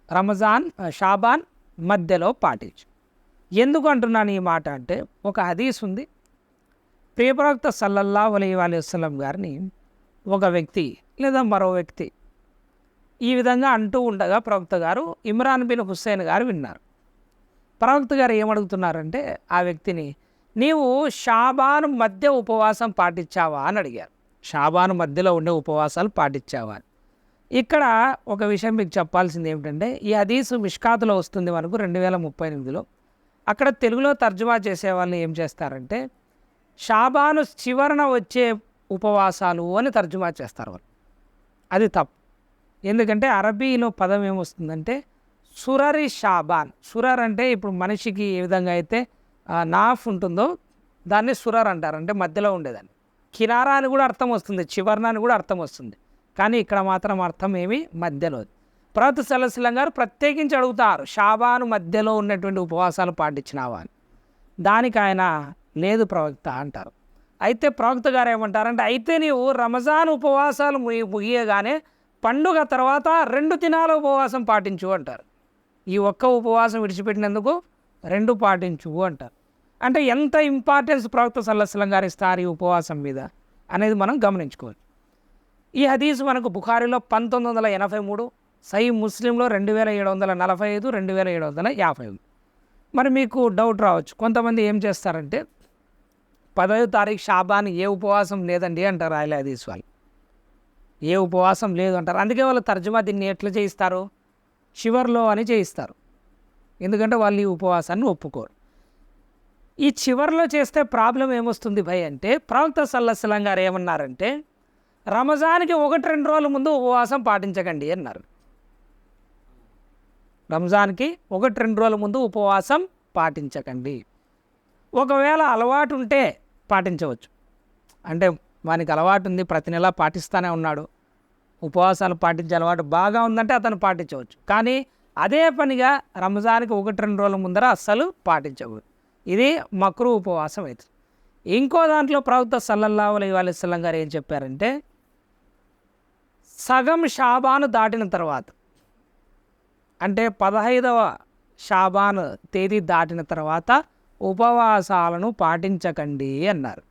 రంజాన్ షాబాన్ మధ్యలో పాటించు. ఎందుకు అంటున్నాను ఈ మాట అంటే, ఒక హదీస్ ఉంది. ప్రియప్రవక్త సల్లల్లాహు అలైహి వసల్లం గారిని ఒక వ్యక్తి లేదా మరో వ్యక్తి ఈ విధంగా అంటూ ఉండగా ప్రవక్త గారు ఇమ్రాన్ బిన్ హుస్సేన్ గారు విన్నారు. ప్రవక్త గారు ఏమడుగుతున్నారంటే ఆ వ్యక్తిని, నీవు షాబాను మధ్య ఉపవాసం పాటించావా అని అడిగారు. షాబాను మధ్యలో ఉండే ఉపవాసాలు పాటించావా అని. ఇక్కడ ఒక విషయం మీకు చెప్పాల్సింది ఏమిటంటే, ఈ హదీసు మిష్కాతులో వస్తుంది మనకు 2038లో. అక్కడ తెలుగులో తర్జుమా చేసే వాళ్ళు ఏం చేస్తారంటే షాబాను చివరన వచ్చే ఉపవాసాలు అని తర్జుమా చేస్తారు వాళ్ళు. అది తప్పు. ఎందుకంటే అరబీలో పదం ఏమొస్తుందంటే సురరి షాబాన్. సురర్ అంటే ఇప్పుడు మనిషికి ఏ విధంగా అయితే నాఫ్ ఉంటుందో దాన్ని సురర్ అంటారు, అంటే మధ్యలో ఉండేదాన్ని. కినారా అని కూడా అర్థం వస్తుంది, చివర్ణ అని కూడా అర్థం వస్తుంది. కానీ ఇక్కడ మాత్రం అర్థం ఏమి మధ్యలో. ప్రవక్త సల్లల్లాహు అలైహి వసల్లం గారు ప్రత్యేకించి అడుగుతారు, షాబాను మధ్యలో ఉన్నటువంటి ఉపవాసాలు పాటించినావా అని. దానికి ఆయన లేదు ప్రవక్త అంటారు. అయితే ప్రవక్త గారు ఏమంటారంటే, అయితే నీవు రంజాన్ ఉపవాసాలు ముగియగానే పండుగ తర్వాత 2 దినాల ఉపవాసం పాటించు అంటారు. ఈ ఒక్క ఉపవాసం విడిచిపెట్టినందుకు 2 పాటించు అంటారు. అంటే ఎంత ఇంపార్టెన్స్ ప్రవక్త సల్లల్లాహు అలైహి వసల్లం గారు ఇస్తారు ఈ ఉపవాసం మీద అనేది మనం గమనించుకోవచ్చు. ఈ హదీస్ మనకు బుఖారీలో 1983, సహీహ్ ముస్లింలో 2745, 2750. మరి మీకు డౌట్ రావచ్చు, కొంతమంది ఏం చేస్తారంటే 10వ తారీఖు షాబాన్ ఏ ఉపవాసం లేదండి అంటారు అహ్లే హదీస్ వాళ్ళు. ఏ ఉపవాసం లేదు అంటారు. అందుకే వాళ్ళు తర్జుమా దీన్ని ఎట్లా చేయిస్తారు, చివర్లో అని చేయిస్తారు. ఎందుకంటే వాళ్ళు ఈ ఉపవాసాన్ని ఒప్పుకోరు. ఈ చివర్లో చేస్తే ప్రాబ్లం ఏమొస్తుంది భయ్ అంటే, ప్రవక్త సల్లల్లాహు అలైహి వసల్లం గారు ఏమన్నారంటే రంజాన్కి 1-2 రోజుల ముందు ఉపవాసం పాటించకండి అన్నారు. రంజాన్కి 1-2 రోజుల ముందు ఉపవాసం పాటించకండి. ఒకవేళ అలవాటు ఉంటే పాటించవచ్చు. అంటే వానికి అలవాటు ఉంది, ప్రతి నెల పాటిస్తూనే ఉన్నాడు, ఉపవాసాలు పాటించే అలవాటు బాగా ఉందంటే అతను పాటించవచ్చు. కానీ అదే పనిగా రంజాన్కి 1-2 రోజుల ముందర అస్సలు పాటించకూడదు. ఇది మక్రూ ఉపవాసం అవుతుంది. ఇంకో దాంట్లో ప్రవక్త సల్లల్లాహు అలైహి వసల్లం గారు ఏం చెప్పారంటే, సగం షాబాను దాటిన తర్వాత, అంటే 15వ షాబాన్ తేదీ దాటిన తర్వాత ఉపవాసాలను పాటించకండి అన్నారు.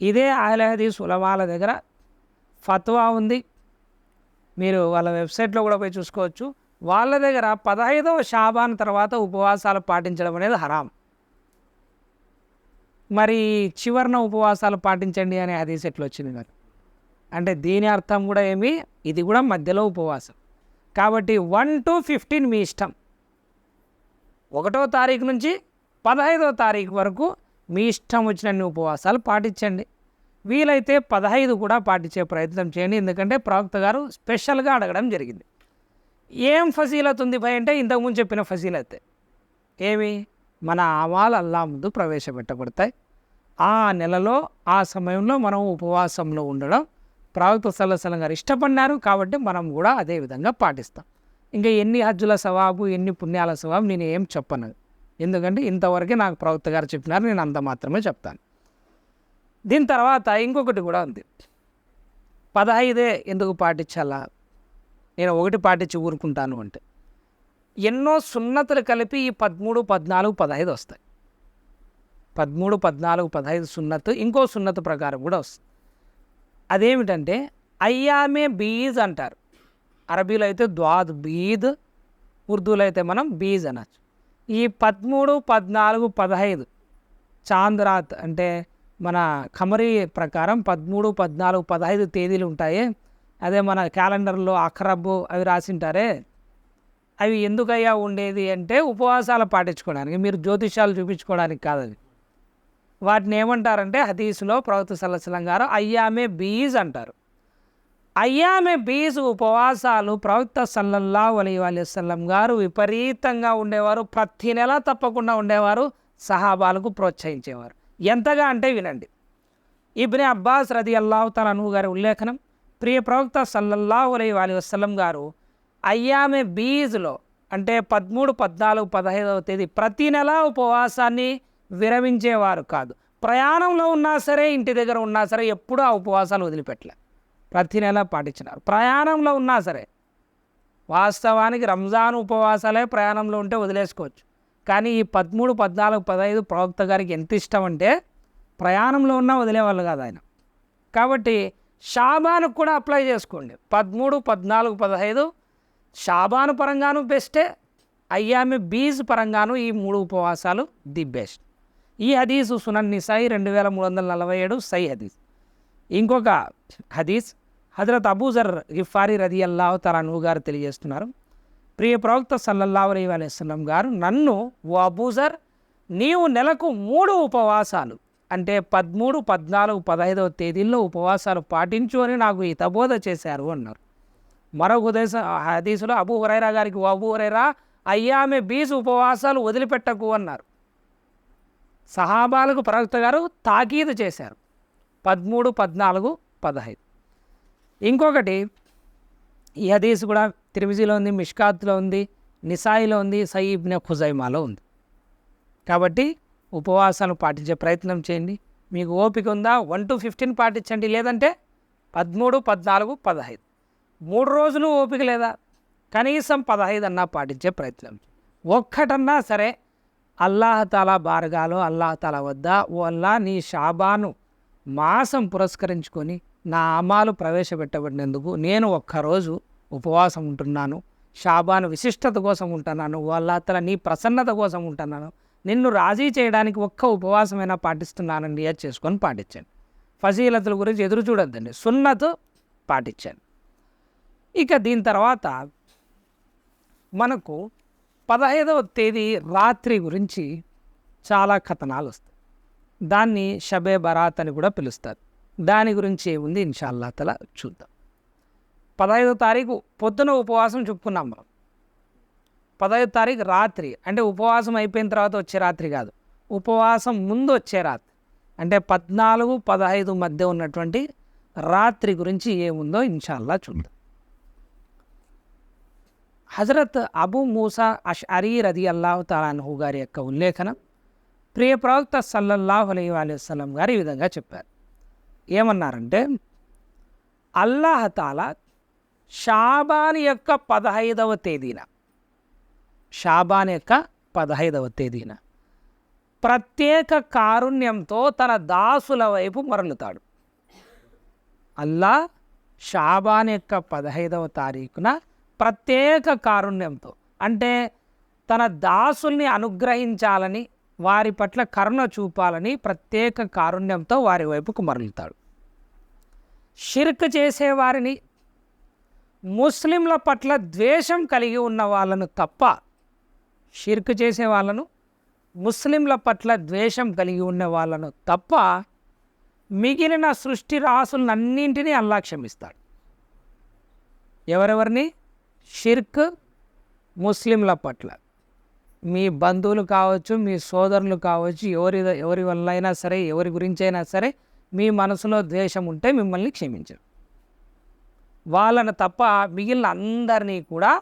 ఇదే అహ్లే హదీస్ ఉలమాల దగ్గర ఫత్వా ఉంది. మీరు వాళ్ళ వెబ్సైట్లో కూడా పోయి చూసుకోవచ్చు. వాళ్ళ దగ్గర 15వ షాబాన్ తర్వాత ఉపవాసాలు పాటించడం అనేది హరాం. మరి చివర్ణ ఉపవాసాలు పాటించండి అనే హదీస్ ఎట్లా వచ్చింది మరి? అంటే దీని అర్థం కూడా ఏమి, ఇది కూడా మధ్యలో ఉపవాసం. కాబట్టి 1 to 15 మీ ఇష్టం. 1వ తారీఖు నుంచి 15వ తారీఖు వరకు మీ ఇష్టం వచ్చినన్ని ఉపవాసాలు పాటించండి. వీలైతే 15 కూడా పాటించే ప్రయత్నం చేయండి. ఎందుకంటే ప్రవక్త గారు స్పెషల్గా అడగడం జరిగింది. ఏం ఫజీలత్ ఉంది భయ్ అంటే, ఇంతకుముందు చెప్పిన ఫజీలతే. ఏమి, మన అమాల్ అల్లాహ్ ముందు ప్రవేశపెట్టబడతాయి. ఆ నెలలో ఆ సమయంలో మనం ఉపవాసంలో ఉండడం ప్రవక్త సల్లల్లాహు అలైహి వసల్లం గారు ఇష్టపడినారు. కాబట్టి మనం కూడా అదే విధంగా పాటిస్తాం. ఇంకా ఎన్ని హజ్జుల సవాబు ఎన్ని పుణ్యాల సవాబు నేను ఏం చెప్పను, ఎందుకంటే ఇంతవరకే నాకు ప్రవక్త గారు చెప్పినారు, నేను అంత మాత్రమే చెప్తాను. దీని తర్వాత ఇంకొకటి కూడా ఉంది. 15 ఎందుకు పాటించాలా, నేను ఒకటి పాటించి ఊరుకుంటాను అంటే ఎన్నో సున్నతులు కలిపి ఈ 13, 14, 15 వస్తాయి. 13, 14, 15 సున్నతు ఇంకో సున్నతు ప్రకారం కూడా వస్తుంది. అదేమిటంటే అయ్యామే బీజ్ అంటారు. అరబీలో అయితే ద్వాద్ బీద్, ఉర్దూలో అయితే మనం బీజ్ అనొచ్చు. ఈ 13, 14, 15 చాంద్రాత్ అంటే మన ఖమరీ ప్రకారం 13, 14, 15 తేదీలు ఉంటాయి. అదే మన క్యాలెండర్లో అఖరబ్ అవి రాసింటారే, అవి ఎందుకయ్యా ఉండేది అంటే ఉపవాసాలు పాటించుకోవడానికి, మీరు జ్యోతిషాలు చూపించుకోవడానికి కాదని. వాటిని ఏమంటారంటే హదీసులో ప్రవక్త సల్లల్లాహు అలైహి వసల్లం గారు అయ్యామే బీజ్ అంటారు. అయ్యామే బీజ్ ఉపవాసాలు ప్రవక్త సల్లల్లాహు అలైహి వసల్లం గారు విపరీతంగా ఉండేవారు. ప్రతి నెల తప్పకుండా ఉండేవారు. సహాబాలకు ప్రోత్సహించేవారు. ఎంతగా అంటే వినండి. ఇబ్నే అబ్బాస్ రదియల్లాహు తఆలా అన్హు గారి ఉల్లేఖనం, ప్రియ ప్రవక్త సల్లల్లాహు అలైహి వసల్లం గారు అయ్యామే బీజ్లో అంటే 13, 14, 15వ తేదీ ప్రతి నెల ఉపవాసాన్ని విరమించేవారు కాదు. ప్రయాణంలో ఉన్నా సరే, ఇంటి దగ్గర ఉన్నా సరే ఎప్పుడూ ఆ ఉపవాసాలు వదిలిపెట్టలే, ప్రతి నెల పాటించినారు. ప్రయాణంలో ఉన్నా సరే, వాస్తవానికి రంజాన్ ఉపవాసాలే ప్రయాణంలో ఉంటే వదిలేసుకోవచ్చు, కానీ ఈ 13, 14, 15 ప్రవక్త గారికి ఎంత ఇష్టం అంటే ప్రయాణంలో ఉన్నా వదిలేవాళ్ళు కాదు ఆయన. కాబట్టి షాబాను కూడా అప్లై చేసుకోండి. 13, 14, 15 షాబాను పరంగాను బెస్టే, అయ్యామి బీజ్ పరంగాను ఈ 3 ఉపవాసాలు ది బెస్ట్. ఈ హదీసు సునన్ నిసాయి 2347 సై హదీస్. ఇంకొక హదీస్ హజరత్ అబూజర్ గిఫారీ రదియల్లాహు తఆలా అన్హు గారు తెలియజేస్తున్నారు, ప్రియ ప్రవక్త సల్లల్లాహు అలైహి వసల్లం గారు నన్ను, ఓ అబూజర్, నీవు నెలకు 3 ఉపవాసాలు అంటే 13, 14, 15వ తేదీల్లో ఉపవాసాలు పాటించు అని నాకు హితబోధ చేశారు అన్నారు. మరొక హదీసులో అబూ హురైరా గారికి, ఓ అబూ హురైరా, అయ్యామే బీజ్ ఉపవాసాలు వదిలిపెట్టకు అన్నారు. సహాబాలకు ప్రవక్త గారు తాకీదు చేశారు. 13, 14, 15. ఇంకొకటి ఈ హదీస్ కూడా తిర్మిజీలో ఉంది, మిష్కాత్లో ఉంది, నిసాయిలో ఉంది, సహీ ఇబ్నే ఖుజైమాలో ఉంది. కాబట్టి ఉపవాసాలు పాటించే ప్రయత్నం చేయండి. మీకు ఓపిక ఉందా 1 to 15 పాటించండి, లేదంటే 13, 14, 15 3 రోజులు ఓపిక లేదా కనీసం 15 అన్నా పాటించే ప్రయత్నం. ఒక్కటన్నా సరే అల్లాహ్ తాలా బార్గాలో అల్లాహ్ తాలా వద్ద, ఓ అల్లా నీ షాబాను మాసం పురస్కరించుకొని నా అమాలు ప్రవేశపెట్టబడినందుకు నేను ఒక్కరోజు ఉపవాసం ఉంటున్నాను, షాబాను విశిష్టత కోసం ఉంటున్నాను, ఓ అల్లాహ్ తాలా నీ ప్రసన్నత కోసం ఉంటున్నాను, నిన్ను రాజీ చేయడానికి ఒక్క ఉపవాసమైనా పాటిస్తున్నానండి అది చేసుకొని పాటించండి. ఫజీలతుల గురించి ఎదురు చూడొద్దండి, సున్నతు పాటించండి. ఇక దీని తర్వాత మనకు 15వ తేదీ రాత్రి గురించి చాలా కథనాలు వస్తాయి. దాన్ని షబే బరాత్ అని కూడా పిలుస్తారు. దాని గురించి ఏముంది ఇన్షాల్లా తఆలా చూద్దాం. 15వ తారీఖు పొద్దున ఉపవాసం చెప్పుకున్నాం మనం. 15వ తారీఖు రాత్రి అంటే ఉపవాసం అయిపోయిన తర్వాత వచ్చే రాత్రి కాదు, ఉపవాసం ముందు వచ్చే రాత్రి అంటే 14, 15 మధ్య ఉన్నటువంటి రాత్రి గురించి ఏముందో ఇన్షాల్లా చూద్దాం. హజరత్ అబూ మూసా అష్అరీ రదియల్లాహు తఆలా అన్హు గారి యొక్క ఉల్లేఖనం, ప్రియ ప్రవక్త సల్లల్లాహు అలైహి వసల్లం గారు ఈ విధంగా చెప్పారు. ఏమన్నారంటే, అల్లాహ్ తాలా షాబాన్ యొక్క 15వ తేదీన, షాబాన్ యొక్క 15వ తేదీన ప్రత్యేక కారుణ్యంతో తన దాసుల వైపు మరలుతాడు. అల్లాహ్ షాబాన్ యొక్క 15వ తారీఖున ప్రత్యేక కారుణ్యంతో అంటే తన దాసుల్ని అనుగ్రహించాలని, వారి పట్ల కరుణ చూపాలని ప్రత్యేక కారుణ్యంతో వారి వైపుకు మరలుతాడు. షిర్క్ చేసేవారిని, ముస్లింల పట్ల ద్వేషం కలిగి ఉన్న వాళ్ళను తప్ప, షిర్క్ చేసే వాళ్ళను, ముస్లింల పట్ల ద్వేషం కలిగి ఉన్న వాళ్ళను తప్ప మిగిలిన సృష్టి రాసులన్నింటినీ అల్లాహ్ క్షమిస్తాడు. ఎవరెవరిని? షిర్క్, ముస్లింల పట్ల, మీ బంధువులు కావచ్చు, మీ సోదరులు కావచ్చు, ఎవరి వల్ల అయినా సరే, ఎవరి గురించి అయినా సరే మీ మనసులో ద్వేషం ఉంటే మిమ్మల్ని క్షమించరు. వాళ్ళను తప్ప మిగిలిన అందరినీ కూడా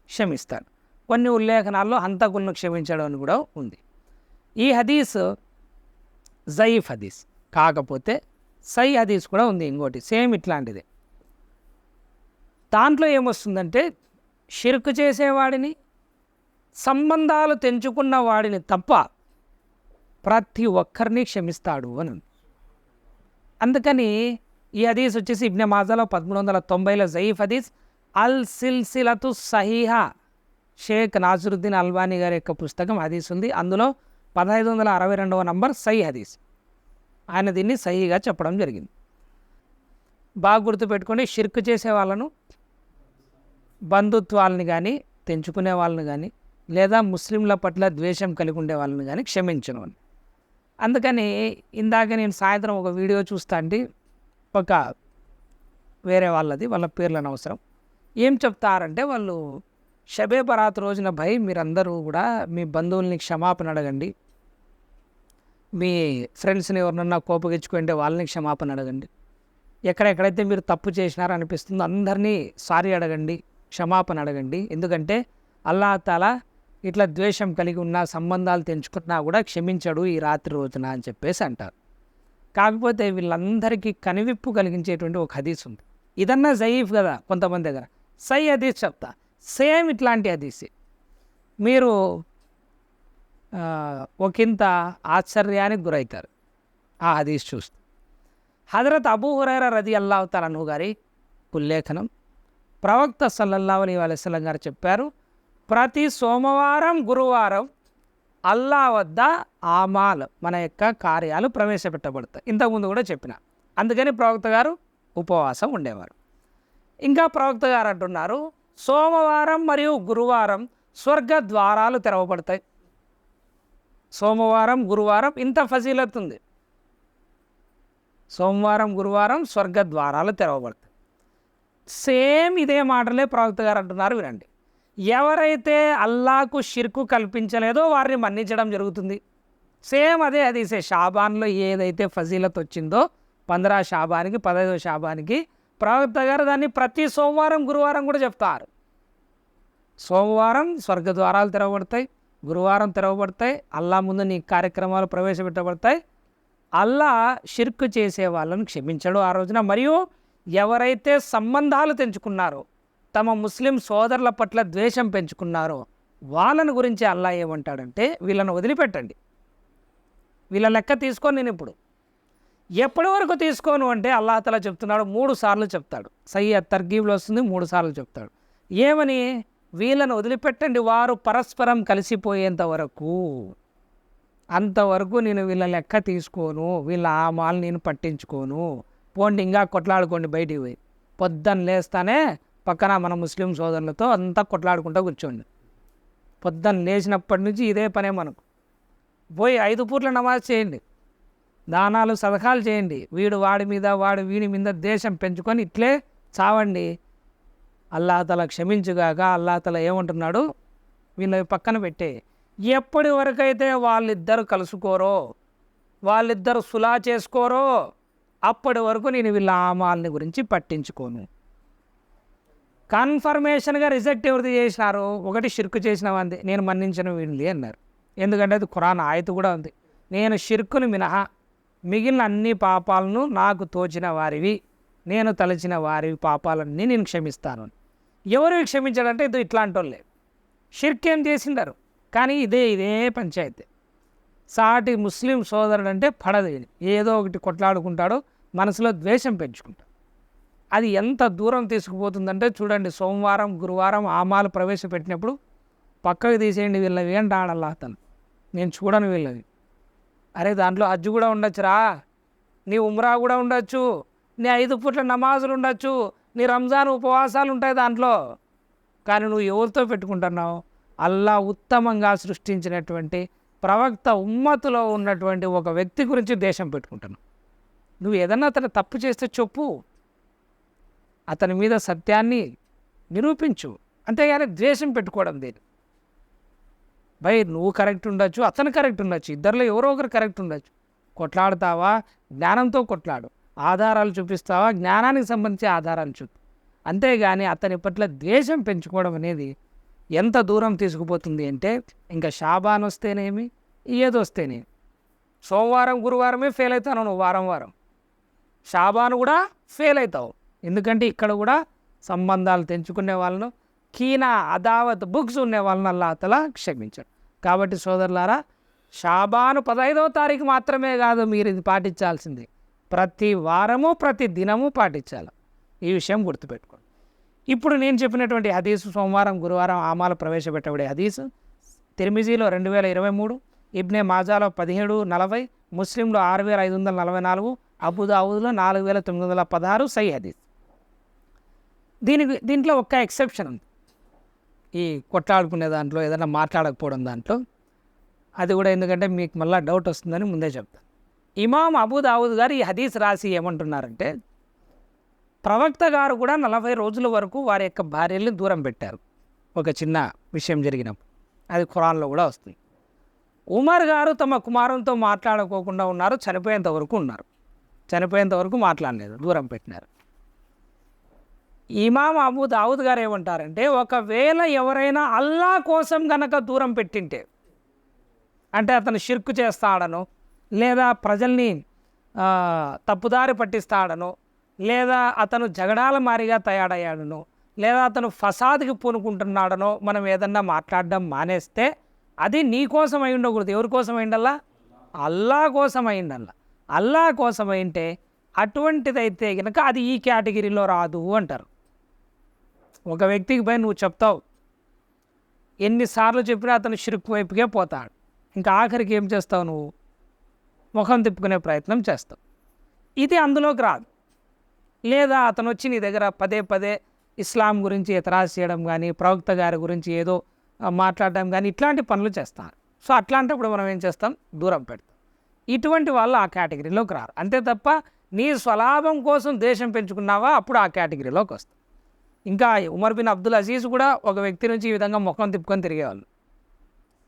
క్షమిస్తాడు. కొన్ని ఉల్లేఖనాల్లో హంతకులను క్షమించడం అని కూడా ఉంది. ఈ హదీస్ జయీఫ్ హదీస్, కాకపోతే సై హదీస్ కూడా ఉంది ఇంకోటి సేమ్ ఇట్లాంటిదే. దాంట్లో ఏమొస్తుందంటే షిర్క్ చేసేవాడిని, సంబంధాలు తెంచుకున్న వాడిని తప్ప ప్రతి ఒక్కరిని క్షమిస్తాడు అని. అందుకని ఈ హదీస్ వచ్చేసి ఇబ్నే మాజాలో 1390లో జయీఫ్ హదీస్, అల్ సిల్సిలతు సహీహా షేక్ నాసిరుద్దీన్ అల్బానీ గారి యొక్క పుస్తకం హదీస్ ఉంది. అందులో 1562వ నంబర్ సహీ హదీస్. ఆయన దీన్ని సహీగా చెప్పడం జరిగింది. బాగా గుర్తుపెట్టుకొని, షిర్క్ చేసే వాళ్ళను, బంధుత్వాలని కానీ తెంచుకునే వాళ్ళని కానీ, లేదా ముస్లింల పట్ల ద్వేషం కలిగి ఉండే వాళ్ళని కానీ క్షమించను అని. అందుకని ఇందాక నేను సాయంత్రం ఒక వీడియో చూస్తా అంటే ఒక వేరే వాళ్ళది, వాళ్ళ పేర్లను అవసరం, ఏం చెప్తారంటే వాళ్ళు షబే బరాత్ రోజున భయ్ మీరందరూ కూడా మీ బంధువుల్ని క్షమాపణ అడగండి, మీ ఫ్రెండ్స్ని ఎవరినన్నా కోపగించుకుంటే వాళ్ళని క్షమాపణ అడగండి, ఎక్కడెక్కడైతే మీరు తప్పు చేసినారో అనిపిస్తుందో అందరినీ సారీ అడగండి, క్షమాపణ అడగండి, ఎందుకంటే అల్లాహ్ తాలా ఇట్లా ద్వేషం కలిగి ఉన్న సంబంధాలు తెంచుకున్నా కూడా క్షమించడు ఈ రాత్రి రోజున అని చెప్పేసి అంటారు. కాకపోతే వీళ్ళందరికీ కనివిప్పు కలిగించేటువంటి ఒక హదీస్ ఉంది. ఇదన్నా జయీఫ్ కదా కొంతమంది దగ్గర, సై హదీస్ చెప్తా, సేమ్ ఇట్లాంటి హదీసే. మీరు ఒకంత ఆశ్చర్యానికి గురవుతారు ఆ హదీస్ చూస్తే. హజరత్ అబూ హురైరా రదియల్లాహు తఆలా అన్హు గారి ఉల్లేఖనం, ప్రవక్త సల్లల్లాహు అలైహి వసల్లం గారు చెప్పారు, ప్రతి సోమవారం గురువారం అల్లాహ్ వద్ద ఆమాల్ మన యొక్క కార్యాలు ప్రవేశపెట్టబడతాయి. ఇంతకుముందు కూడా చెప్పిన, అందుకని ప్రవక్త గారు ఉపవాసం ఉండేవారు. ఇంకా ప్రవక్త గారు అంటున్నారు, సోమవారం మరియు గురువారం స్వర్గ ద్వారాలు తెరవబడతాయి. సోమవారం గురువారం ఇంత ఫజీలత్ ఉంది. సోమవారం గురువారం స్వర్గ ద్వారాలు తెరవబడతాయి. సేమ్ ఇదే మాటలే ప్రవక్త గారు అంటున్నారు, వినండి. ఎవరైతే అల్లాహకు షిర్కు కల్పించలేదో వారిని మన్నించడం జరుగుతుంది. సేమ్ అదే హదీసే. షాబాన్లో ఏదైతే ఫజీలత్ వచ్చిందో 15 షాబానికి 15 షాబానికి ప్రవక్త గారు దాన్ని ప్రతి సోమవారం గురువారం కూడా చెప్తారు. సోమవారం స్వర్గ ద్వారాలు తెరవబడతాయి, గురువారం తెరవబడతాయి, అల్లా ముందు నీ కార్యక్రమాలు ప్రవేశపెట్టబడతాయి. అల్లా షిర్కు చేసే వాళ్ళను క్షమించడు ఆ రోజున. మరియు ఎవరైతే సంబంధాలు తెంచుకున్నారో, తమ ముస్లిం సోదరుల పట్ల ద్వేషం పెంచుకున్నారో వాళ్ళని గురించి అల్లా ఏమంటాడంటే, వీళ్ళను వదిలిపెట్టండి, వీళ్ళ లెక్క తీసుకొని నేను ఇప్పుడు ఎప్పటి వరకు తీసుకోను అంటే అల్లాహ్ తఆలా చెప్తున్నాడు, 3 సార్లు చెప్తాడు. సయ్య తర్గీబ్లో వస్తుంది, 3 సార్లు చెప్తాడు. ఏమని? వీళ్ళను వదిలిపెట్టండి, వారు పరస్పరం కలిసిపోయేంత వరకు, అంతవరకు నేను వీళ్ళ లెక్క తీసుకోను, వీళ్ళ ఆమాలు నేను పట్టించుకోను. పోండి ఇంకా కొట్లాడుకోండి బయటికి పోయి. పొద్దున్న లేస్తానే పక్కన మన ముస్లిం సోదరులతో అంతా కొట్లాడుకుంటూ కూర్చోండి. పొద్దున్న లేచినప్పటి నుంచి ఇదే పనే మనకు. పోయి 5 పూట్ల నమాజ్ చేయండి, దానాలు సదకాలు చేయండి. వీడు వాడి మీద, వాడు వీడి మీద దేశం పెంచుకొని ఇట్లే చావండి. అల్లాహ్ తఆలా క్షమించుగాక. అల్లాహ్ తఆలా ఏమంటున్నాడు, వీళ్ళ పక్కన పెట్టే, ఎప్పటి వరకైతే వాళ్ళిద్దరు కలుసుకోరో, వాళ్ళిద్దరు సులా చేసుకోరో, అప్పటి వరకు నేను వీళ్ళ ఆమాల్ని గురించి పట్టించుకోను. కన్ఫర్మేషన్గా రిజెక్ట్ ఎవరిది చేసినారు? ఒకటి షిర్కు చేసిన వాంది నేను మన్నించిన వీళ్ళి అన్నారు. ఎందుకంటే అది ఖురాన్ ఆయత కూడా ఉంది, నేను షిర్కును మినహా మిగిలిన అన్ని పాపాలను నాకు తోచిన వారివి, నేను తలచిన వారి పాపాలన్నీ నేను క్షమిస్తాను. ఎవరు క్షమించాడంటే ఇది ఇట్లాంటి వాళ్ళే. షిర్క్ ఏం చేసిండారు కానీ ఇదే పంచాయతీ. సాటి ముస్లిం సోదరుడు అంటే పడదు, ఏదో ఒకటి కొట్లాడుకుంటాడు, మనసులో ద్వేషం పెంచుకుంటాడు. అది ఎంత దూరం తీసుకుపోతుందంటే చూడండి, సోమవారం గురువారం ఆమాలు ప్రవేశపెట్టినప్పుడు పక్కకు తీసేయండి వీళ్ళవి ఏంటి ఆడల్లాహ్ తఆలా, నేను చూడను వీళ్ళవి. అరే దాంట్లో హజ్ కూడా ఉండొచ్చురా, నీ ఉమ్రా కూడా ఉండొచ్చు, నీ 5 పూట్ల నమాజులు ఉండొచ్చు, నీ రంజాన్ ఉపవాసాలు ఉంటాయి దాంట్లో. కానీ నువ్వు ఎవరితో పెట్టుకుంటున్నావు? అల్లా ఉత్తమంగా సృష్టించినటువంటి ప్రవక్త ఉమ్మతులో ఉన్నటువంటి ఒక వ్యక్తి గురించి దేశం పెట్టుకుంటున్నావు. నువ్వు ఏదన్నా అతను తప్పు చేస్తే చెప్పు, అతని మీద సత్యాన్ని నిరూపించు, అంతేగాని ద్వేషం పెట్టుకోవడం దేని. భయ్ నువ్వు కరెక్ట్ ఉండొచ్చు, అతను కరెక్ట్ ఉండొచ్చు, ఇద్దరిలో ఎవరో ఒకరు కరెక్ట్ ఉండొచ్చు. కొట్లాడతావా జ్ఞానంతో కొట్లాడు, ఆధారాలు చూపిస్తావా జ్ఞానానికి సంబంధించి ఆధారాలు చూపు. అంతేగాని అతని పట్ల ద్వేషం పెంచుకోవడం అనేది ఎంత దూరం తీసుకుపోతుంది అంటే ఇంకా షాబాన్ వస్తేనేమి ఏది వస్తేనేమి సోమవారం గురువారమే ఫెయిల్ అవుతాను నువ్వు వారం షాబాను కూడా ఫెయిల్ అవుతావు. ఎందుకంటే ఇక్కడ కూడా సంబంధాలు తెంచుకునే వాళ్ళను కీనా అదావత్ బుక్స్ ఉండే వాళ్ళని అల్లాహ్ క్షమించాడు. కాబట్టి సోదరులారా, షాబాను 15వ తారీఖు మాత్రమే కాదు మీరు ఇది పాటించాల్సింది, ప్రతి వారము ప్రతి దినము పాటించాలి. ఈ విషయం గుర్తుపెట్టుకోండి. ఇప్పుడు నేను చెప్పినటువంటి హదీసు సోమవారం గురువారం ఆమాలు ప్రవేశపెట్టబడే హదీసు తిర్మిజీలో 2023, ఇబ్నే మాజాలో 1740, ముస్లింలో 6544, అబూదావుద్లో 4916 సహీ హదీస్. దీంట్లో ఒక్క ఎక్సెప్షన్ ఉంది, ఈ కొట్లాడుకునే దాంట్లో ఏదైనా మాట్లాడకపోవడం దాంట్లో. అది కూడా ఎందుకంటే మీకు మళ్ళీ డౌట్ వస్తుందని ముందే చెప్తాను. ఇమాం అబూదావుద్ గారు ఈ హదీస్ రాసి ఏమంటున్నారంటే, ప్రవక్త గారు కూడా 40 రోజుల వరకు వారి యొక్క భార్యల్ని దూరం పెట్టారు ఒక చిన్న విషయం జరిగినప్పుడు. అది ఖురాన్లో కూడా వస్తుంది. ఉమర్ గారు తమ కుమారునితో మాట్లాడుకోకుండా ఉన్నారు, చనిపోయేంత వరకు ఉన్నారు, చనిపోయేంత వరకు మాట్లాడలేదు, దూరం పెట్టినారు. ఇమాం అబూదావుద్ గారు ఏమంటారంటే, ఒకవేళ ఎవరైనా అల్లా కోసం గనక దూరం పెట్టింటే, అంటే అతను షిర్కు చేస్తాడనో, లేదా ప్రజల్ని తప్పుదారి పట్టిస్తాడనో, లేదా అతను జగడాల మారిగా తయారయ్యాడనో, లేదా అతను ఫసాద్కి పూనుకుంటున్నాడనో మనం ఏదన్నా మాట్లాడడం మానేస్తే అది నీ కోసం అయి ఉండకూడదు. ఎవరి కోసం అయిండల్లా? అల్లా కోసం అయిండల్లా. అల్లా కోసం అయింటే అటువంటిదైతే కనుక అది ఈ కేటగిరీలో రాదు అంటారు. ఒక వ్యక్తికి పై నువ్వు చెప్తావు, ఎన్నిసార్లు చెప్పినా అతను షిర్క్ వైపుకే పోతాడు. ఇంకా ఆఖరికి ఏం చేస్తావు? నువ్వు ముఖం తిప్పుకునే ప్రయత్నం చేస్తావు. ఇది అందులోకి రాదు. లేదా అతను వచ్చి నీ దగ్గర పదే ఇస్లాం గురించి ఎతరాజ్ చేయడం కానీ, ప్రవక్త గారి గురించి ఏదో మాట్లాడడం కానీ, ఇట్లాంటి పనులు చేస్తారు. సో అట్లాంటప్పుడు మనం ఏం చేస్తాం? దూరం పెడతాం. ఇటువంటి వాళ్ళు ఆ కేటగిరీలోకి రారు. అంతే తప్ప నీ స్వలాభం కోసం దేశం పెంచుకున్నావా, అప్పుడు ఆ కేటగిరీలోకి వస్తాం. ఇంకా ఉమర్ బిన్ అబ్దుల్ అజీజ్ కూడా ఒక వ్యక్తి నుంచి ఈ విధంగా ముఖం తిప్పుకొని తిరిగేవాళ్ళు.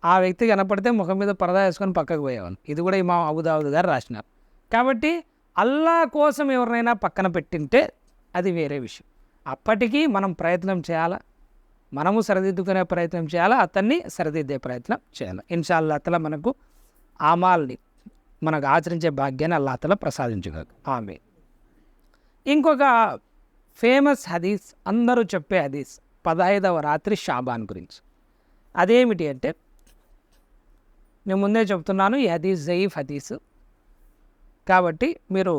ఆ వ్యక్తి కనపడితే ముఖం మీద పరదా వేసుకొని పక్కకు పోయేవాళ్ళు. ఇది కూడా ఇమాం అబూదావుద్ గారు రాసినారు. కాబట్టి అల్లా కోసం ఎవరినైనా పక్కన పెట్టింటే అది వేరే విషయం. అప్పటికీ మనం ప్రయత్నం చేయాలా, మనము సరిదిద్దుకునే ప్రయత్నం చేయాలా, అతన్ని సరిదిద్దే ప్రయత్నం చేయాలి. ఇన్షా అల్లాహ్ తఆలా మనకు ఆమాల్ని మనకు ఆచరించే భాగ్యాన్ని అల్లాహ్ తఆలా ప్రసాదించగలరు. ఆమీన్. ఇంకొక ఫేమస్ హదీస్, అందరూ చెప్పే హదీస్ 15వ రాత్రి షాబాన్ గురించి. అదేమిటి అంటే, నేను ముందే చెప్తున్నాను, ఈ హదీస్ జయీఫ్ హదీసు కాబట్టి మీరు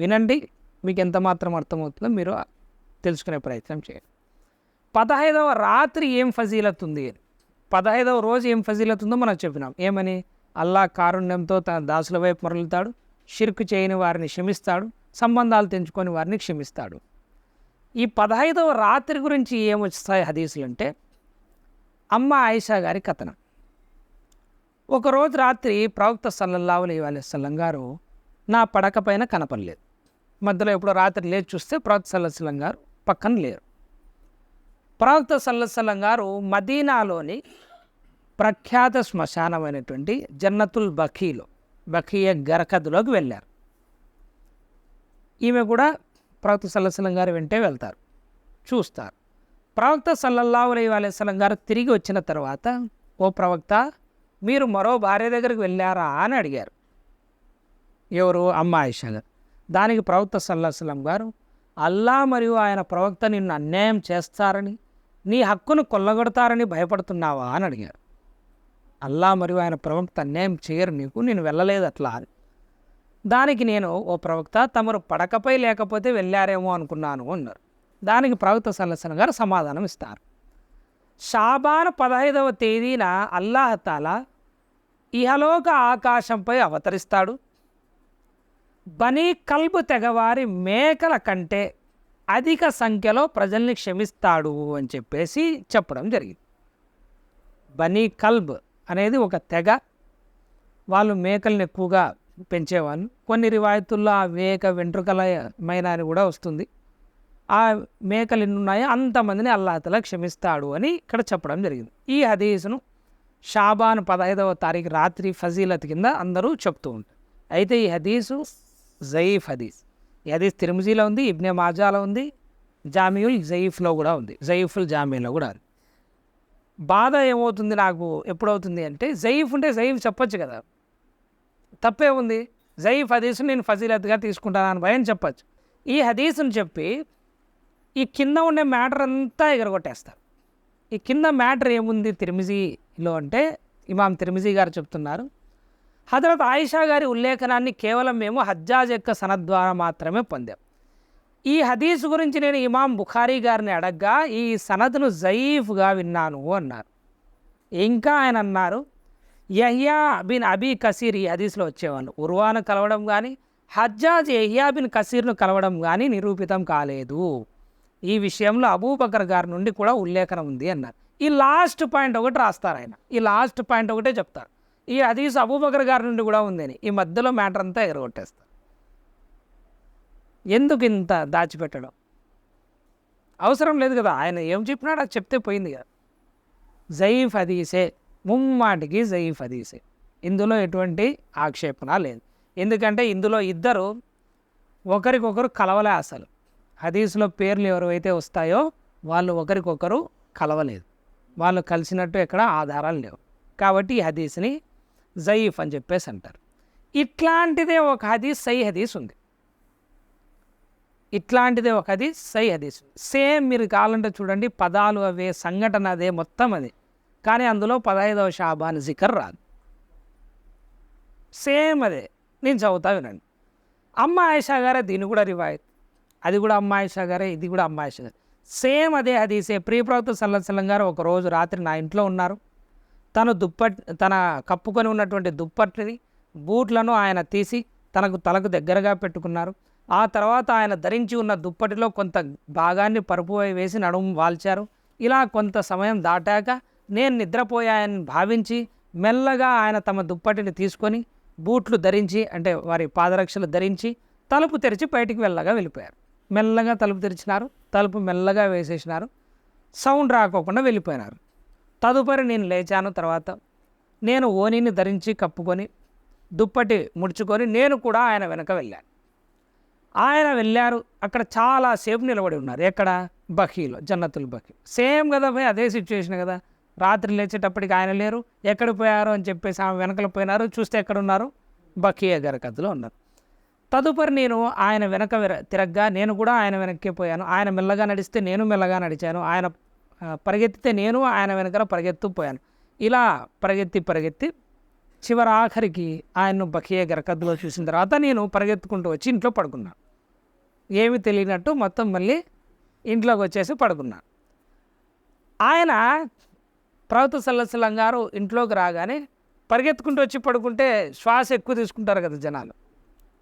వినండి, మీకు ఎంత మాత్రం అర్థమవుతుందో మీరు తెలుసుకునే ప్రయత్నం చేయండి. 15వ రాత్రి ఏం ఫజీలత్ ఉంది అని, 15వ రోజు ఏం ఫజీలత్ ఉందో మనం చెప్పినాం. ఏమని? అల్లాహ్ కారుణ్యంతో తన దాసుల వైపు మరలుతాడు, షిర్కు చేయని వారిని క్షమిస్తాడు, సంబంధాలు తెంచుకొని వారిని క్షమిస్తాడు. ఈ 15వ రాత్రి గురించి ఏమొస్తాయి హదీసులు అంటే, అమ్మ ఆయిషా గారి కథనం. ఒకరోజు రాత్రి ప్రవక్త సల్లల్లాహు అలైహి వసల్లం గారు నా పడక పైన కనపడలేదు. మధ్యలో ఎప్పుడో రాత్రి లేచి చూస్తే ప్రవక్త సల్లల్లాహు అలైహి వసల్లం గారు పక్కన లేరు. ప్రవక్త సల్లల్లాహు అలైహి వసల్లం గారు మదీనాలోని ప్రఖ్యాత శ్మశానమైనటువంటి జన్నతుల్ బఖీలో, బఖీయ గరకద్లోకి వెళ్ళారు. ఈమె కూడా ప్రవక్త సల్లల్లాహు అలైహి వసల్లం గారు వెంటే వెళ్తారు, చూస్తారు. ప్రవక్త సల్లల్లాహు అలైహి వసల్లం గారు తిరిగి వచ్చిన తర్వాత, ఓ ప్రవక్త, మీరు మరో భార్య దగ్గరికి వెళ్ళారా అని అడిగారు. ఎవరు? అమ్మ ఆయిషా గారు. దానికి ప్రవక్త సల్లల్లాహు అలైహి వసల్లం గారు, అల్లా మరియు ఆయన ప్రవక్త నిన్ను అన్యాయం చేస్తారని, నీ హక్కును కొల్లగొడతారని భయపడుతున్నావా అని అడిగారు. అల్లా మరియు ఆయన ప్రవక్త అన్యాయం చేయరు నీకు, నేను వెళ్ళలేదు అట్లా అని. దానికి నేను, ఓ ప్రవక్త, తమరు పడకపై లేకపోతే వెళ్ళారేమో అనుకున్నాను అన్నారు. దానికి ప్రవక్త సల్లల్లాహు అలైహి వసల్లం గారు సమాధానం ఇస్తారు. షాబాన్ 15వ తేదీన అల్లాహ్ తాలా ఇహలోక ఆకాశంపై అవతరిస్తాడు, బనీ కల్బ్ తెగవారి మేకల కంటే అధిక సంఖ్యలో ప్రజల్ని క్షమిస్తాడు అని చెప్పేసి చెప్పడం జరిగింది. బనీ కల్బ్ అనేది ఒక తెగ, వాళ్ళు మేకల్ని ఎక్కువగా పెంచేవాళ్ళు. కొన్ని రివాయతుల్లో ఆ మేక వెంట్రుకలమైన అని కూడా వస్తుంది. ఆ మేకలు ఎన్ని ఉన్నాయో అంతమందిని అల్లాహ్ తఆలా క్షమిస్తాడు అని ఇక్కడ చెప్పడం జరిగింది. ఈ హదీసును షాబాన్ 15వ తారీఖు రాత్రి ఫజీలత్ కింద అందరూ చెప్తూ ఉంటారు. అయితే ఈ హదీసు జయీఫ్ హదీస్. ఈ హదీస్ తిర్మిజీలో ఉంది, ఇబ్నే మాజాలో ఉంది, జామియుల్ జయీఫ్లో కూడా ఉంది, జయీఫుల్ జామీలో కూడా ఉంది. బాధ ఏమవుతుంది నాకు ఎప్పుడవుతుంది అంటే, జయీఫ్ ఉంటే జయీఫ్ చెప్పొచ్చు కదా, తప్పే ఉంది. జయీఫ్ హదీస్ని నేను ఫజీలత్గా తీసుకుంటానని భయం చెప్పచ్చు. ఈ హదీస్ని చెప్పి ఈ కింద ఉండే మ్యాటర్ అంతా ఎగరగొట్టేస్తారు. ఈ కింద మ్యాటర్ ఏముంది తిర్మిజీలో అంటే, ఇమాం తిర్మిజీ గారు చెప్తున్నారు, హజరత్ ఆయిషా గారి ఉల్లేఖనాన్ని కేవలం మేము హజ్జాజ్ యొక్క సనద్ ద్వారా మాత్రమే పొందాం. ఈ హదీస్ గురించి నేను ఇమాం బుఖారీ గారిని అడగ్గా ఈ సనద్ను జయీఫ్గా విన్నాను అన్నారు. ఇంకా ఆయన అన్నారు, యహ్యా బిన్ అబీ కసీర్ ఈ హదీస్లో వచ్చేవాళ్ళు ఉర్వాను కలవడం కానీ హజ్జాజ్ యహ్యా బిన్ కసీర్ను కలవడం కానీ నిరూపితం కాలేదు. ఈ విషయంలో అబూబకర్ గారి నుండి కూడా ఉల్లేఖనం ఉంది అన్నారు. ఈ లాస్ట్ పాయింట్ ఒకటి రాస్తారు ఆయన, ఈ లాస్ట్ పాయింట్ ఒకటే చెప్తారు, ఈ హదీస్ అబూబకర్ గారి నుండి కూడా ఉందని. ఈ మధ్యలో మ్యాటర్ అంతా ఎగరగొట్టేస్తారు. ఎందుకు ఇంత దాచిపెట్టడం? అవసరం లేదు కదా, ఆయన ఏం చెప్పినాడు అది చెప్తే పోయింది కదా. జయీఫ్ హదీసే, ముమ్మాటికి జయీఫ్ హదీసే, ఇందులో ఎటువంటి ఆక్షేపణ లేదు. ఎందుకంటే ఇందులో ఇద్దరు ఒకరికొకరు కలవలే. అసలు హదీస్లో పేర్లు ఎవరైతే వస్తాయో వాళ్ళు ఒకరికొకరు కలవలేదు, వాళ్ళు కలిసినట్టు ఎక్కడ ఆధారాలు లేవు. కాబట్టి ఈ హదీస్ని జయీఫ్ అని చెప్పేసి అంటారు. ఇట్లాంటిదే ఒక హదీస్ సై హదీస్ ఉంది, ఇట్లాంటిదే ఒక హదీస్ సై హదీస్ ఉంది. సేమ్ మీరు కావాలంటే చూడండి, పదాలు అవే, సంఘటన అదే, మొత్తం అదే, కానీ అందులో 15వ షాబాన్ జికర్ రాదు. సేమ్ అదే, నేను చదువుతా వినండి. అమ్మ ఆయిషా గారే, దీన్ని కూడా రివాయత్, అది కూడా అమ్మ ఆయిషా గారే, ఇది కూడా అమ్మ ఆయిషా గారే, సేమ్ అదే హదీసే. ప్రవక్త సల్లల్లాహు అలైహి వసల్లం గారు ఒకరోజు రాత్రి నా ఇంట్లో ఉన్నారు. తన కప్పుకొని ఉన్నటువంటి దుప్పటిని, బూట్లను ఆయన తీసి తలకు దగ్గరగా పెట్టుకున్నారు. ఆ తర్వాత ఆయన ధరించి ఉన్న దుప్పటిలో కొంత భాగాన్ని పరుపుపై వేసి నడుము వాల్చారు. ఇలా కొంత సమయం దాటాక నేను నిద్రపోయాయని భావించి మెల్లగా ఆయన తమ దుప్పటిని తీసుకొని బూట్లు ధరించి, అంటే వారి పాదరక్షలు ధరించి తలుపు తెరిచి బయటికి వెళ్ళిపోయారు. మెల్లగా తలుపు తెరిచినారు, తలుపు మెల్లగా వేసేసినారు, సౌండ్ రాకోకుండా వెళ్ళిపోయినారు. తదుపరి నేను లేచాను. తర్వాత నేను ఓనిని ధరించి కప్పుకొని దుప్పటి ముడుచుకొని నేను కూడా ఆయన వెనక వెళ్ళాను. ఆయన వెళ్ళారు, అక్కడ చాలాసేపు నిలబడి ఉన్నారు. ఎక్కడ? బకీలో, జన్నతుల్ బకీ. సేమ్ కదా భయ్, అదే సిచ్యువేషన్ కదా. రాత్రి లేచేటప్పటికి ఆయన లేరు, ఎక్కడ పోయారు అని చెప్పేసి ఆమె వెనకలు పోయినారు. చూస్తే ఎక్కడున్నారు? బకీయ గరకత్తులో ఉన్నారు. తదుపరి నేను ఆయన వెనక తిరగ్గా నేను కూడా ఆయన వెనక్కే పోయాను. ఆయన మెల్లగా నడిస్తే నేను మెల్లగా నడిచాను, ఆయన పరిగెత్తితే నేను ఆయన వెనకాల పరిగెత్తుపోయాను. ఇలా పరిగెత్తి చివరి ఆఖరికి ఆయన్ను బకీయ గరకత్తులో చూసిన తర్వాత నేను పరిగెత్తుకుంటూ వచ్చి ఇంట్లో పడుకున్నాను. ఏమీ తెలియనట్టు మొత్తం మళ్ళీ ఇంట్లోకి వచ్చేసి పడుకున్నాను. ఆయన ప్రవక్త సల్లల్లాహు అలైహి వసల్లం గారు ఇంట్లోకి రాగానే పరిగెత్తుకుంటూ వచ్చి పడుకుంటే శ్వాస ఎక్కువ తీసుకుంటారు కదా జనాలు.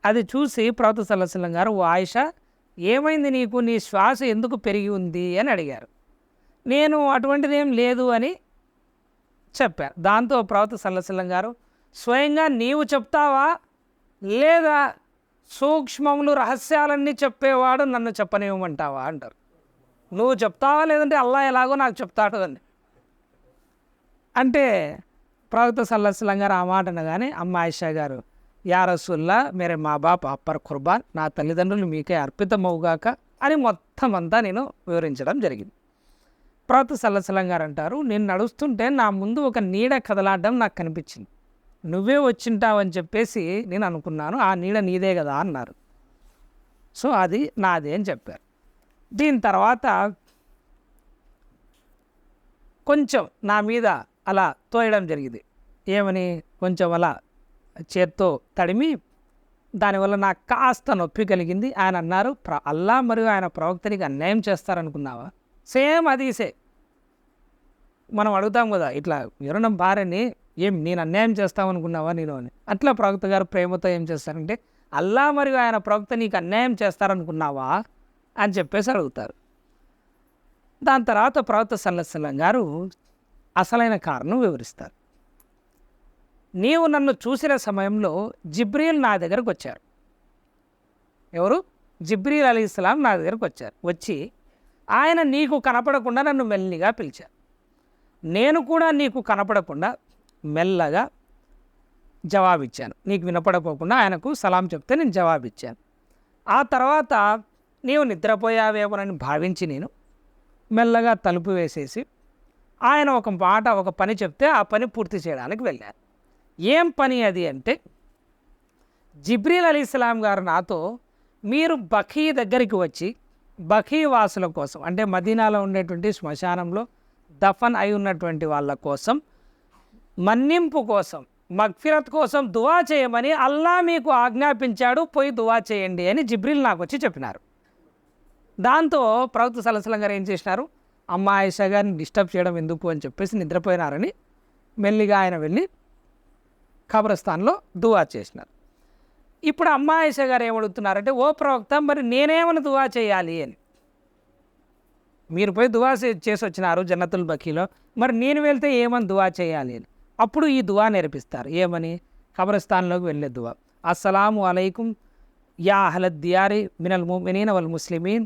అది చూసి ప్రవక్త సల్లల్లాహు అలైహి వసల్లం గారు, ఓ ఆయిషా, ఏమైంది నీకు, నీ శ్వాస ఎందుకు పెరిగి ఉంది అని అడిగారు. నేను అటువంటిది ఏం లేదు అని చెప్పారు. దాంతో ప్రవక్త సల్లల్లాహు అలైహి వసల్లం గారు, స్వయంగా నీవు చెప్తావా లేదా సూక్ష్మములు రహస్యాలన్నీ చెప్పేవాడు నన్ను చెప్పనివ్వమంటావా అంటారు. నువ్వు చెప్తావా లేదంటే అల్లా ఎలాగో నాకు చెప్తాడు అని. అంటే ప్రవక్త సల్లల్లాహు అలైహి వసల్లం గారు ఆ మాట అనగానే అమ్మ ఆయిషా గారు, యా రసూలుల్లా మేరే మా బాప్ అప్పర్ ఖుర్బాన్, నా తల్లిదండ్రులు మీకే అర్పితమవుగాక అని మొత్తం అంతా నేను వివరించడం జరిగింది. ప్రవక్త సల్లల్లాహు అలైహి వసల్లం గారు అంటారు, నేను నడుస్తుంటే నా ముందు ఒక నీడ కదలాడడం నాకు కనిపించింది, నువ్వే వచ్చింటావని చెప్పేసి నేను అనుకున్నాను, ఆ నీడ నీదే కదా అన్నారు. సో అది నాదే అని చెప్పారు. దీని తర్వాత కొంచెం నా మీద అలా తోయడం జరిగింది. ఏమని? కొంచెం అలా చేత్తో తడిమి, దానివల్ల నాకు కాస్త నొప్పి కలిగింది. ఆయన అన్నారు, అల్లా మరియు ఆయన ప్రవక్తనికి అన్యాయం చేస్తారనుకున్నావా? సేమ్ హదీసే. మనం అడుగుతాం కదా, ఇట్లా ఎవరైనా భార్యని, ఏం నేను అన్యాయం చేస్తామనుకున్నావా నేను అని. అట్లా ప్రవక్త గారు ప్రేమతో ఏం చేస్తారంటే, అల్లా మరియు ఆయన ప్రవక్త నీకు అన్యాయం చేస్తారనుకున్నావా అని చెప్పేసి అడుగుతారు. దాని తర్వాత ప్రవక్త సల్లల్లాహు అలైహి వసల్లం గారు అసలైన కారణం వివరిస్తారు. నీవు నన్ను చూసిన సమయంలో జిబ్రీల్ నా దగ్గరకు వచ్చారు. ఎవరు? జిబ్రీల్ అలైహిస్సలాం నా దగ్గరకు వచ్చారు. వచ్చి ఆయన నీకు కనపడకుండా నన్ను మెల్లిగా పిలిచారు. నేను కూడా నీకు కనపడకుండా మెల్లగా జవాబిచ్చాను. నీకు వినపడపోకుండా ఆయనకు సలాం చెప్తే నేను జవాబిచ్చాను. ఆ తర్వాత నీవు నిద్రపోయావేమోనని భావించి నేను మెల్లగా తలుపు వేసేసి ఆయన ఒక పని చెప్తే ఆ పని పూర్తి చేయడానికి వెళ్ళారు. ఏం పని అది అంటే, జిబ్రీల్ అలీస్లాం గారు నాతో మీరు బఖీ దగ్గరికి వచ్చి బఖీ వాసుల కోసం అంటే మదీనాలో ఉండేటువంటి శ్మశానంలో దఫన్ అయి ఉన్నటువంటి వాళ్ళ కోసం మన్నింపు కోసం మగ్ఫిరత్ కోసం దువా చేయమని అల్లా మీకు ఆజ్ఞాపించాడు, పోయి దువా చేయండి అని జిబ్రీల్ నాకు వచ్చి చెప్పినారు. దాంతో ప్రవక్త సల్లల్లాహు అలైహి వసల్లం గారు ఏం చేసినారు, అమ్మ ఆయిషా గారిని డిస్టర్బ్ చేయడం ఎందుకు అని చెప్పేసి నిద్రపోయినారని మెల్లిగా ఆయన వెళ్ళి ఖబరస్థాన్లో దువా చేసినారు. ఇప్పుడు అమ్మ ఆయిషా గారు ఏమడుగుతున్నారంటే, ఓ ప్రవక్త మరి నేనేమని దువా చేయాలి అని, మీరు పోయి దువా చేసి వచ్చినారు జన్నతుల్ బకీలో, మరి నేను వెళ్తే ఏమని దువా చేయాలి అని. అప్పుడు ఈ దువా నేర్పిస్తారు. ఏమని? ఖబరస్థాన్లోకి వెళ్ళే దువా, అస్సలాము అలైకుం యా అహ్లద్ దియారి మినల్ ముమినీన వల్ ముస్లిమీన్,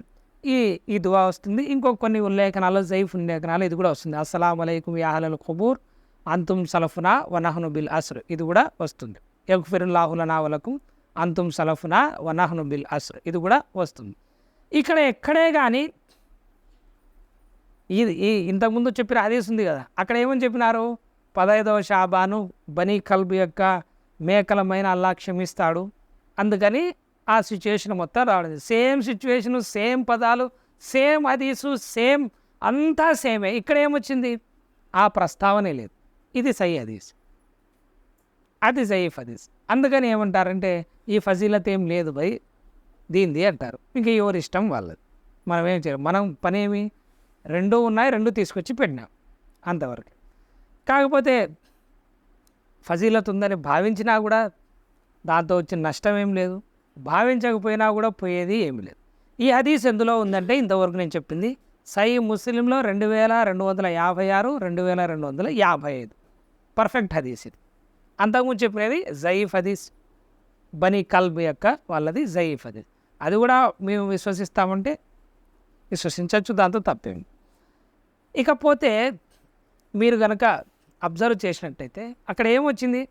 ఈ దువా వస్తుంది. కొన్ని ఉల్లేఖనాలు జైఫ్ ఉల్లేఖనాలు ఇది కూడా వస్తుంది, అస్సలాము అలైకుం యా అహ్లల్ ఖుబూర్ అంతుం సలఫునా వనహ్ను బిల్ అస్ర్, ఇది కూడా వస్తుంది. యగ్ఫిరుల్లాహు లనా వలకుం అంతుం సలఫునా వనహ్ను బిల్ అస్ర్, ఇది కూడా వస్తుంది. ఇక్కడ ఎక్కడే కానీ ఈ ఇంతకుముందు చెప్పిన హదీస్ ఉంది కదా, అక్కడ ఏమని చెప్పినారు, 15వ షాబాను బనీ కల్బ్ యొక్క మేకలమైన అల్లా క్షమిస్తాడు, అందుకని ఆ సిచ్యువేషన్ మొత్తం రావడం. సేమ్ సిచ్యువేషను, సేమ్ పదాలు, సేమ్ హదీసు, సేమ్ అంతా సేమే. ఇక్కడ ఏమొచ్చింది, ఆ ప్రస్తావనే లేదు. ఇది సహీ హదీస్, అది జయీఫ్ హదీస్. అందుకని ఏమంటారంటే ఈ ఫజీలత్ ఏం లేదు భయ్ దీనిది అంటారు. ఇంక ఎవరి ఇష్టం వాళ్ళది, మనం ఏం చేయాలి, మనం పనేమి, రెండూ ఉన్నాయి, రెండు తీసుకొచ్చి పెట్టినాం అంతవరకు. కాకపోతే ఫజీలత్ ఉందని భావించినా కూడా దాంతో వచ్చిన నష్టం ఏం లేదు, భావించకపోయినా కూడా పోయేది ఏమి లేదు. ఈ హదీస్ ఎందులో ఉందంటే ఇంతవరకు నేను చెప్పింది సహీ ముస్లింలో 2256, 2255 పర్ఫెక్ట్ హదీస్ ఇది. అంతకుముందు చెప్పినది జయీఫ్ హదీస్, బనీ కల్బ్ యొక్క వాళ్ళది జయీఫ్ హదీస్. అది కూడా మేము విశ్వసిస్తామంటే విశ్వసించవచ్చు, దాంతో తప్పేమి. ఇకపోతే మీరు కనుక అబ్జర్వ్ చేసినట్టయితే అక్కడ ఏమొచ్చింది,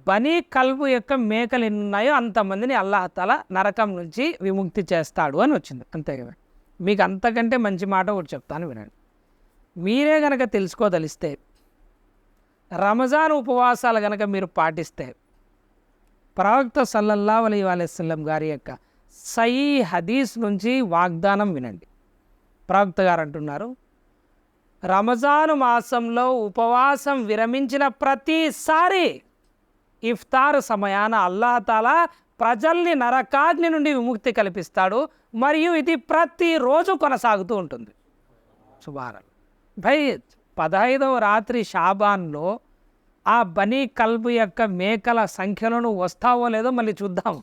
బనీ కల్బు యొక్క మేకలు ఎన్ని ఉన్నాయో అంతమందిని అల్లాహ్ తఆలా నరకం నుంచి విముక్తి చేస్తాడు అని వచ్చింది. అంతే కదా. మీకు అంతకంటే మంచి మాట ఒకటి చెప్తాను వినండి. మీరే కనుక తెలుసుకోదలిస్తే రంజాన్ ఉపవాసాలు కనుక మీరు పాటిస్తే ప్రవక్త సల్లల్లాహు అలైహి వసల్లం గారి యొక్క సహీ హదీస్ నుంచి వాగ్దానం వినండి. ప్రవక్త గారు అంటున్నారు, రంజాను మాసంలో ఉపవాసం విరమించిన ప్రతిసారి ఇఫ్తార్ సమయాన అల్లాహ్ తాలా ప్రజల్ని నరకాగ్ని నుండి విముక్తి కల్పిస్తాడు, మరియు ఇది ప్రతిరోజు కొనసాగుతూ ఉంటుంది. సుబ్హానల్లాహ్. భై 15వ రాత్రి షాబాన్లో ఆ బనీ కల్బు యొక్క మేకల సంఖ్యలో నువ్వు వస్తావో లేదో మళ్ళీ చూద్దాం.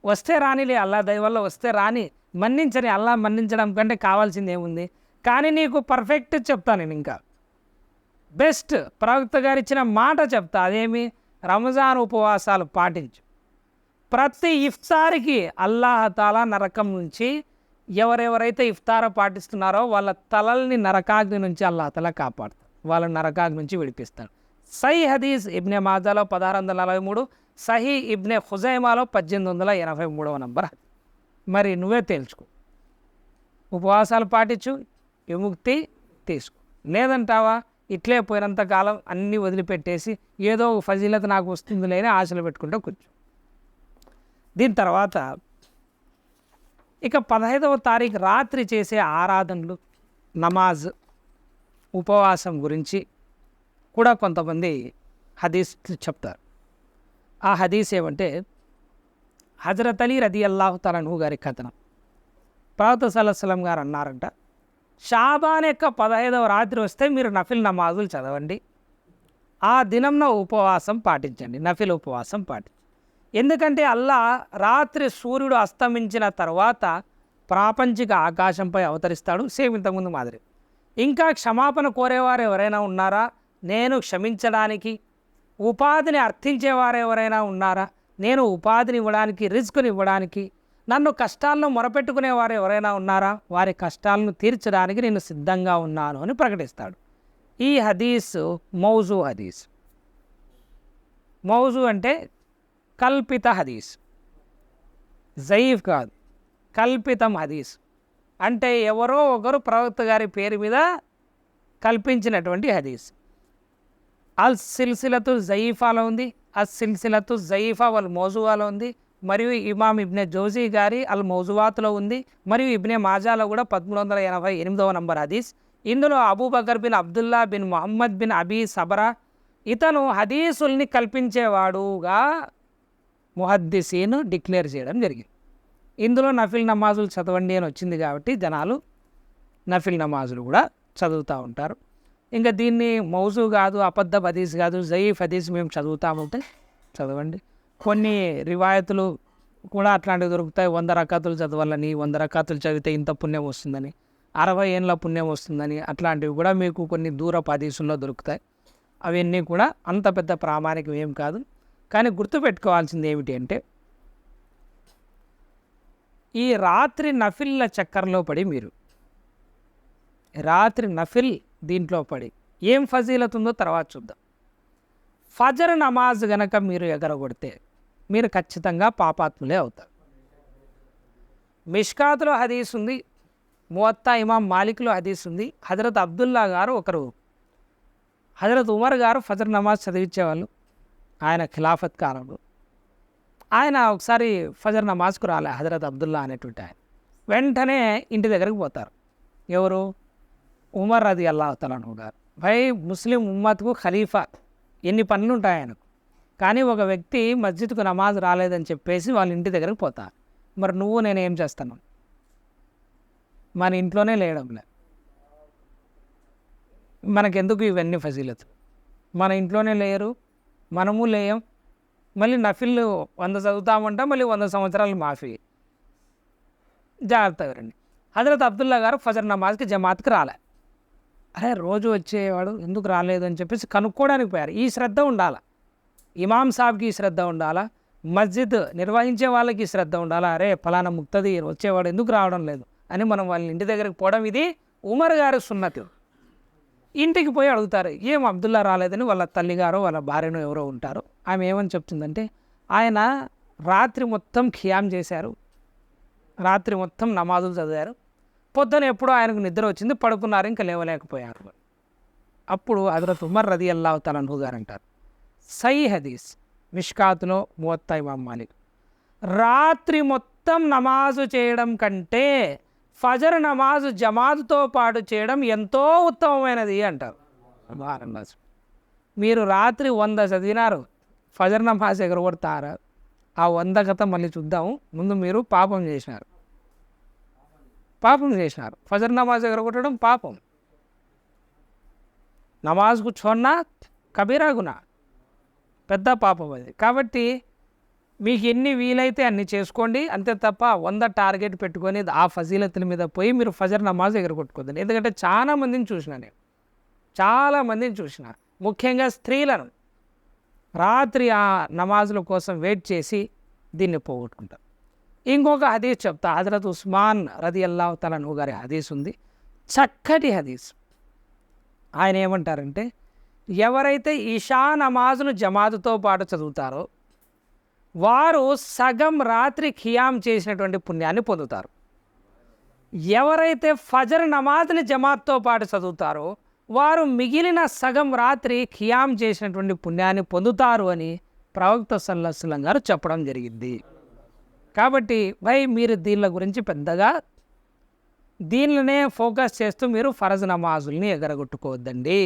వస్తే రానిలే, అల్లా దయ వల్ల వస్తే రాని, మన్నించని, అల్లా మన్నించడం కంటే కావాల్సింది ఏముంది. కానీ నీకు పర్ఫెక్ట్ చెప్తా, నేను ఇంకా బెస్ట్ ప్రవక్త గారు ఇచ్చిన మాట చెప్తా. అదేమి, రంజాన్ ఉపవాసాలు పాటించు. ప్రతి ఇఫ్తార్కి అల్లాహ్ తాలా నరకం నుంచి ఎవరెవరైతే ఇఫ్తార్ పాటిస్తున్నారో వాళ్ళ తలల్ని నరకాగ్ని నుంచి అల్లాహ్ తాలా కాపాడుతాడు, వాళ్ళ నరకాగ్ని నుంచి విడిపిస్తాడు. సహీ హదీస్ ఇబ్నే మాజాలో 1643, సహీ ఇబ్నే ఖుజైమాలో 1883 నంబర్. మరి నువ్వే తేల్చుకో, ఉపవాసాలు పాటించు, విముక్తి తీసుకో. లేదంటావా ఇట్లే పోయినంతకాలం అన్నీ వదిలిపెట్టేసి ఏదో ఫజీలత నాకు వస్తుంది లేని ఆశలు పెట్టుకుంటూ కూర్చో. దీని తర్వాత ఇక 15వ తారీఖు రాత్రి చేసే ఆరాధనలు, నమాజ్, ఉపవాసం గురించి కూడా కొంతమంది హదీస్ చెప్తారు. ఆ హదీస్ ఏమంటే, హజరత్ అలీ రదియల్లాహు తఆలా అన్హు గారి కథనం. ప్రవక్త సల్లల్లాహు అలైహి వసల్లం గారు అన్నారంట, షాబాన్ యొక్క 15వ రాత్రి వస్తే మీరు నఫిల్ నమాజులు చదవండి, ఆ దినంలో ఉపవాసం పాటించండి, నఫిల్ ఉపవాసం పాటించండి. ఎందుకంటే అల్లా రాత్రి సూర్యుడు అస్తమించిన తర్వాత ప్రాపంచిక ఆకాశంపై అవతరిస్తాడు, సేమ్ ఇంతకుముందు మాదిరి. ఇంకా క్షమాపణ కోరేవారు ఎవరైనా ఉన్నారా, నేను క్షమించడానికి, ఉపాధిని అర్థించేవారు ఎవరైనా ఉన్నారా, నేను ఉపాధిని ఇవ్వడానికి, రిజ్కుని ఇవ్వడానికి, నన్ను కష్టాలను మొరపెట్టుకునేవారు ఎవరైనా ఉన్నారా, వారి కష్టాలను తీర్చడానికి నేను సిద్ధంగా ఉన్నాను అని ప్రకటిస్తాడు. ఈ హదీసు మౌజు హదీస్. మౌజు అంటే కల్పిత హదీస్, జయీఫ్ కాదు, కల్పితం హదీస్. అంటే ఎవరో ఒకరు ప్రవక్త గారి పేరు మీద కల్పించినటువంటి హదీస్. అల్ సిల్సిలతు జయీఫాలో ఉంది, అల్ సిల్సిలతు జయీఫా వల్ మౌజువాలో ఉంది, మరియు ఇమాం ఇబ్నే జోజీ గారి అల్ మౌజువాత్లో ఉంది, మరియు ఇబ్నే మాజాలో కూడా 1388వ నంబర్ హదీస్. ఇందులో Abu Bakr bin Abdullah bin Muhammad bin Abi Sabra ఇతను హదీసుల్ని కల్పించేవాడుగా ముహద్దీసీన్ డిక్లేర్ చేయడం జరిగింది. ఇందులో నఫిల్ నమాజులు చదవండి అని వచ్చింది కాబట్టి జనాలు నఫిల్ నమాజులు కూడా చదువుతూ ఉంటారు. ఇంకా దీన్ని మౌజు కాదు, అబద్ధ హదీస్ కాదు, జయీఫ్ హదీస్ మేము చదువుతామంటే చదవండి. కొన్ని రివాయతులు కూడా అట్లాంటివి దొరుకుతాయి. 100 రకాతులు చదవాలని, 100 రకాతులు చదివితే ఇంత పుణ్యం వస్తుందని, 60 ఏళ్ళ పుణ్యం వస్తుందని, అట్లాంటివి కూడా మీకు కొన్ని దూరపు హదీసుల్లో దొరుకుతాయి. అవన్నీ కూడా అంత పెద్ద ప్రామాణికం ఏం కాదు. కానీ గుర్తుపెట్టుకోవాల్సింది ఏమిటి అంటే, ఈ రాత్రి నఫిల్ల చక్కర్లో పడి మీరు రాత్రి నఫిల్ దీంట్లో పడి ఏం ఫజీలత్ ఉందో తర్వాత చూద్దాం. ఫజర్ నమాజ్ గనక మీరు ఎగరగొడితే మీరు ఖచ్చితంగా పాపాత్ములే అవుతారు. మిష్కాతులో హదీస్ ఉంది, మువత్తా ఇమాం మాలిక్లో హదీస్ ఉంది. హజరత్ అబ్దుల్లా గారు ఒకరు హజరత్ ఉమర్ గారు ఫజర్ నమాజ్ చదివించేవాళ్ళు ఆయన ఖిలాఫత్ కాలంలో. ఆయన ఒకసారి ఫజర్ నమాజ్కు రాలే హజరత్ అబ్దుల్లా అనేటువంటి ఆయన. వెంటనే ఇంటి దగ్గరికి పోతారు. ఎవరు? ఉమర్ రదియల్లాహు తఆలా అన్హు గారు. భై ముస్లిం ఉమ్మత్కు ఖలీఫా, ఎన్ని పనులు ఉంటాయి ఆయనకు. కానీ ఒక వ్యక్తి మస్జిద్కు నమాజ్ రాలేదని చెప్పేసి వాళ్ళ ఇంటి దగ్గరికి పోతారు. మరి నువ్వు నేనేం చేస్తాను? మన ఇంట్లోనే లేయడంలే, మనకెందుకు ఇవన్నీ ఫజీలత్? మన ఇంట్లోనే లేయరు, మనము లేయం. మళ్ళీ నఫిల్ 100 చదువుతామంట, మళ్ళీ 100 సంవత్సరాలు మాఫీ. జాగ్రత్తగా రండి. హజరత్ అబ్దుల్లా గారు ఫజర్ నమాజ్కి జమాత్కి రాలే. అరే రోజు వచ్చేవాడు ఎందుకు రాలేదు అని చెప్పేసి కనుక్కోవడానికి పోయారు. ఈ శ్రద్ధ ఉండాలా, ఇమాం సాబ్కి శ్రద్ధ ఉండాలా, మస్జిద్ నిర్వహించే వాళ్ళకి శ్రద్ధ ఉండాలా. అరే ఫలానా ముక్తది వచ్చేవాడు ఎందుకు రావడం లేదు అని మనం వాళ్ళ ఇంటి దగ్గరికి పోవడం ఇది ఉమర్ గారి సున్నతి. ఇంటికి పోయి అడుగుతారు, ఏం అబ్దుల్లా రాలేదని. వాళ్ళ తల్లిగారో వాళ్ళ భార్యనో ఎవరో ఉంటారు. ఆమె ఏమని చెప్తుందంటే, ఆయన రాత్రి మొత్తం ఖియాం చేశారు, రాత్రి మొత్తం నమాజులు చదివారు, పొద్దున ఎప్పుడో ఆయనకు నిద్ర వచ్చింది, పడుకున్నారు, ఇంకా లేవలేకపోయారు. అప్పుడు హజరత్ ఉమర్ రదియల్లాహు తఆలా అన్హు గారు అంటారు, సై హదీస్ మిష్కాతులో మువత్తా ఇమాం మాలిక్, రాత్రి మొత్తం నమాజు చేయడం కంటే ఫజర్ నమాజు జమాతుతో పాటు చేయడం ఎంతో ఉత్తమమైనది అంటారు. మీరు రాత్రి 100 చదివినారు, ఫజర్ నమాజ్ ఎగరగొడతారా? ఆ 100 కథ మళ్ళీ చూద్దాము. ముందు మీరు పాపం చేసినారు, ఫజర్ నమాజ్ ఎగరగొట్టడం పాపం. నమాజ్కు చోన్నా కబీరా గునా, పెద్ద పాపం అది. కాబట్టి మీకు ఎన్ని వీలైతే అన్ని చేసుకోండి, అంతే తప్ప 100 టార్గెట్ పెట్టుకొని ఆ ఫజీలతుల మీద పోయి మీరు ఫజర్ నమాజ్ ఎగరగొట్టుకోద్దండి. ఎందుకంటే చాలామందిని చూసిన ముఖ్యంగా స్త్రీలను రాత్రి ఆ నమాజుల కోసం వెయిట్ చేసి దీన్ని పోగొట్టుకుంటారు. ఇంకొక హదీస్ చెప్తా. హజరత్ ఉస్మాన్ రదియల్లాహు తఆలా అన్హు గారి హదీస్ ఉంది, చక్కటి హదీస్. ఆయన ఏమంటారంటే, ఎవరైతే ఇషా నమాజును జమాతుతో పాటు చదువుతారో వారు సగం రాత్రి ఖియాం చేసినటువంటి పుణ్యాన్ని పొందుతారు. ఎవరైతే ఫజర్ నమాజ్ని జమాత్తో పాటు చదువుతారో వారు మిగిలిన సగం రాత్రి ఖియాం చేసినటువంటి పుణ్యాన్ని పొందుతారు అని ప్రవక్త సల్లల్లాహు అలైహి వసల్లం గారు చెప్పడం జరిగింది. కాబట్టి మీరు దీనిల గురించి పెద్దగా దీనినే ఫోకస్ చేస్తూ మీరు ఫరజ్ నమాజుల్ని ఎగరగొట్టుకోవద్దండి,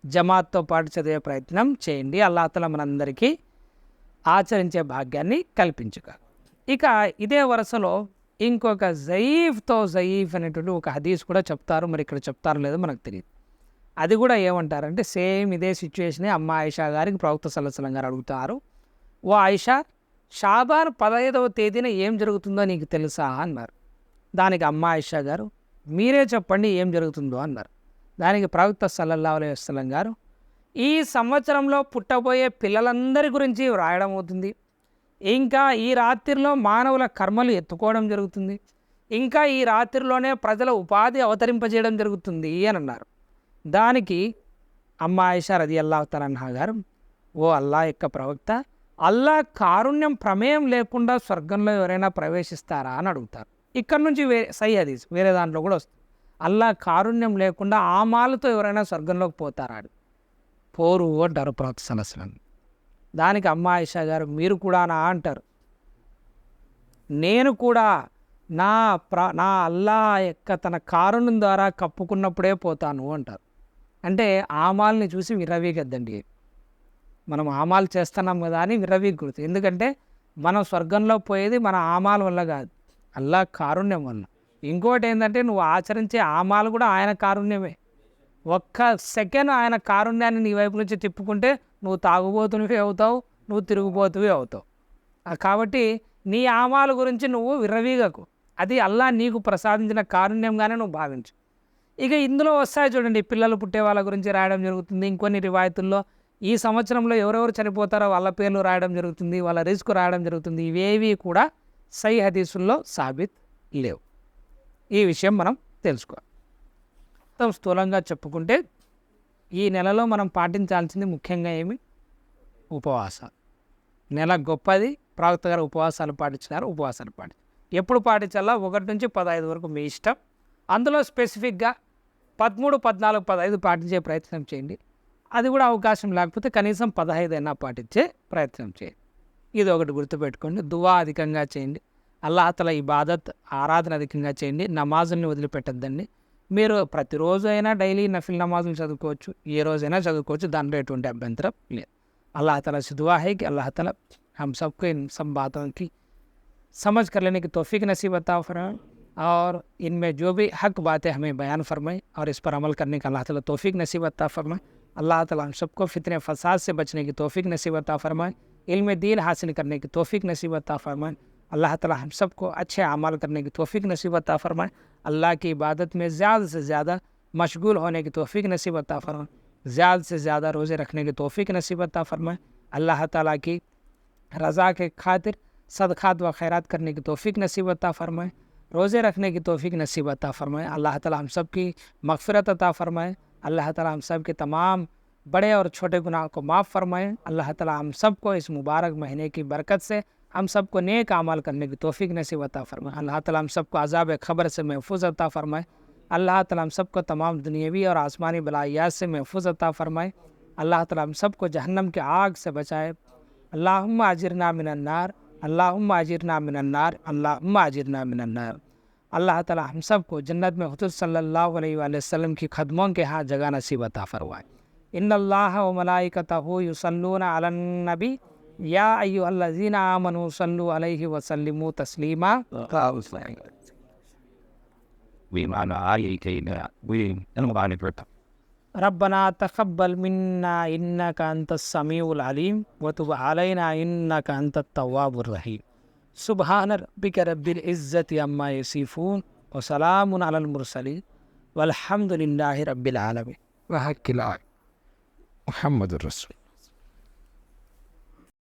జమాత్తో పాటు చదివే ప్రయత్నం చేయండి. అల్లాహ్ తఆలా మనందరికీ ఆచరించే భాగ్యాన్ని కల్పించుక. ఇక ఇదే వరుసలో ఇంకొక జయీఫ్ అనేటువంటి ఒక హదీస్ కూడా చెప్తారు. మరి ఇక్కడ చెప్తారో లేదో మనకు తెలియదు. అది కూడా ఏమంటారంటే, సేమ్ ఇదే సిచ్యువేషనే అమ్మ ఆయిషా గారికి ప్రవక్త సల్లల్లాహు అలైహి వసల్లం గారు అడుగుతారు, ఓ ఆయిషా, షాబాన్ 15వ తేదీన ఏం జరుగుతుందో నీకు తెలుసా అన్నారు. దానికి అమ్మ ఆయిషా గారు, మీరే చెప్పండి ఏం జరుగుతుందో అన్నారు. దానికి ప్రవక్త సల్లల్లాహు అలైహి వసల్లం గారు, ఈ సంవత్సరంలో పుట్టబోయే పిల్లలందరి గురించి వ్రాయడం అవుతుంది, ఇంకా ఈ రాత్రిలో మానవుల కర్మలు ఎత్తుకోవడం జరుగుతుంది, ఇంకా ఈ రాత్రిలోనే ప్రజల ఉపాధి అవతరింపజేయడం జరుగుతుంది అని అన్నారు. దానికి అమ్మ ఆయిషా రదియల్లాహు తఆలా అన్హా గారు, ఓ అల్లాహ్ యొక్క ప్రవక్త, అల్లాహ్ కారుణ్యం ప్రమేయం లేకుండా స్వర్గంలో ఎవరైనా ప్రవేశిస్తారా అని అడుగుతారు. ఇక్కడ నుంచి సై హదీస్ వేరే దాంట్లో కూడా వస్తుంది. అల్లా కారుణ్యం లేకుండా ఆమాలతో ఎవరైనా స్వర్గంలోకి పోతారా? పోరు అంటారు ప్రవక్త సల్లల్లాహు అలైహి వసల్లం. దానికి అమ్మ ఆయిషా గారు మీరు కూడానా అంటారు. నేను కూడా నా అల్లా యొక్క తన కారుణ్యం ద్వారా కప్పుకున్నప్పుడే పోతాను అంటారు. అంటే ఆమాల్ని చూసి విర్రవీగద్దండి. మనం ఆమాలు చేస్తున్నాం కదా అని విర్రవీగకూడదు. ఎందుకంటే మనం స్వర్గంలో పోయేది మన ఆమాల వల్ల కాదు, అల్లా కారుణ్యం వల్ల. ఇంకోటి ఏంటంటే నువ్వు ఆచరించే ఆమాలు కూడా ఆయన కారుణ్యమే. ఒక్క సెకండ్ ఆయన కారుణ్యాన్ని నీ వైపు నుంచి తిప్పుకుంటే నువ్వు తాగుబోతునివే అవుతావు, నువ్వు తిరుగుబోతువే అవుతావు. కాబట్టి నీ ఆమాల గురించి నువ్వు విర్రవీగకు. అది అల్లా నీకు ప్రసాదించిన కారుణ్యంగానే నువ్వు భావించు. ఇక ఇందులో వస్తాయి చూడండి, పిల్లలు పుట్టే వాళ్ళ గురించి రాయడం జరుగుతుంది. ఇంకొన్ని రివాయతుల్లో ఈ సంవత్సరంలో ఎవరెవరు చనిపోతారో వాళ్ళ పేర్లు రాయడం జరుగుతుంది, వాళ్ళ రిస్క్ రాయడం జరుగుతుంది. ఇవేవి కూడా సై హదీసుల్లో సాబిత్ లేవు. ఈ విషయం మనం తెలుసుకోవాలి. మొత్తం స్థూలంగా చెప్పుకుంటే ఈ నెలలో మనం పాటించాల్సింది ముఖ్యంగా ఏమి? ఉపవాసాలు. నెల గొప్పది, ప్రవక్త గారు ఉపవాసాలు పాటించినారు. ఉపవాసాలు ఎప్పుడు పాటించాలా? 1 నుంచి 15 వరకు మీ ఇష్టం. అందులో స్పెసిఫిక్గా 13, 14, 15 పాటించే ప్రయత్నం చేయండి. అది కూడా అవకాశం లేకపోతే కనీసం 15 అయినా పాటించే ప్రయత్నం చేయండి. ఇది ఒకటి గుర్తుపెట్టుకోండి. దువా అధికంగా చేయండి. అల్లాహ్ తఆలా ఇబాదత్ ఆరాధన అధికంగా చేయండి. నమాజుల్ని వదిలిపెట్టద్దండి. మీరు ప్రతిరోజు అయినా డైలీ నఫిల్ నమాజులు చదువుకోవచ్చు, ఏ రోజైనా చదువుకోవచ్చు, దాంట్లో ఎటువంటి అభ్యంతరం లేదు. अल्लाह ताला से दुआ है कि अल्लाह ताला हम सबको इन सब बातों की समझ कर लेने की तौफीक नसीब अता फरमाए और इनमें जो भी हक बातें हमें बयान फरमाए और इस पर अमल करने का अल्लाह ताला तौफीक नसीब अता फरमाए। अल्लाह ताला हम सबको फितने फसाद से बचने की तौफीक नसीब अता फरमाए, इल्म दीन हासिल करने की तौफीक नसीब अता फरमाए। अल्लाह ताला हम सबको अच्छे अमाल करने की तौफीक नसीब अता फरमाए। अल्लाह की इबादत में ज़्यादा से ज़्यादा मशगूल होने की तौफीक नसीब अता फरमाए। ज़्यादा से ज़्यादा रोज़े रखने की तौफीक नसीब अता फरमाए। अल्लाह ताला की रज़ा के खातिर सदक़ात व खैरात करने की तौफीक नसीब अता फरमाए। रोज़े रखने की तौफीक नसीब अता फरमाए। अल्लाह ताला हम सब की मग़फ़िरत अता फरमाए। अल्लाह ताला हम सब के तमाम बड़े और छोटे गुनाह को माफ़ फरमाए। अल्लाह ताला हम सब को इस मुबारक महीने की बरकत से हम सब को नेक अमाल करने की तौफीक नसीब अता फरमाए। अल्लाह ताला हम सब को अज़ाब ख़बर से महफूज़ अता फरमाए। अल्लाह ताला हम सब को तमाम दुनियावी और आसमानी बलायात से महफूज़ अता फरमाए। अल्लाह ताला हम सब को जहन्नम के आग से बचाए। अल्लाहुम्मा अजिरना मिनन्नार, अल्लाहुम्मा अजिरना मिनन्नार, अल्लाहुम्मा अजिरना मिनन्नार। अल्लाह ताला हम सब को जन्नत में हुज़ूर सल्लल्लाहु अलैहि वसल्लम की खदमों के हाथ जगह नसीब अता फरमाए। इन्नल्लाह व मलाइकतहु युसल्लूना अलन नबी या अय्युहल्लज़ीना आमनू सल्लू अलैहि व सल्लिमू तस्लीमा। रब्बना तक़ब्बल मिन्ना इन्नका अंतस समीउल अलीम व तुब अलैना इन्नका अंतत तव्वाबुर रहीम। सुब्हान रब्बिक रब्बिल इज़्ज़ति अम्मा यसिफून व सलामुन अलल मुरसलीन वल्हम्दुलिल्लाहि रब्बिल आलमीन। व हक़्क़िल मुहम्मदुर रसूल।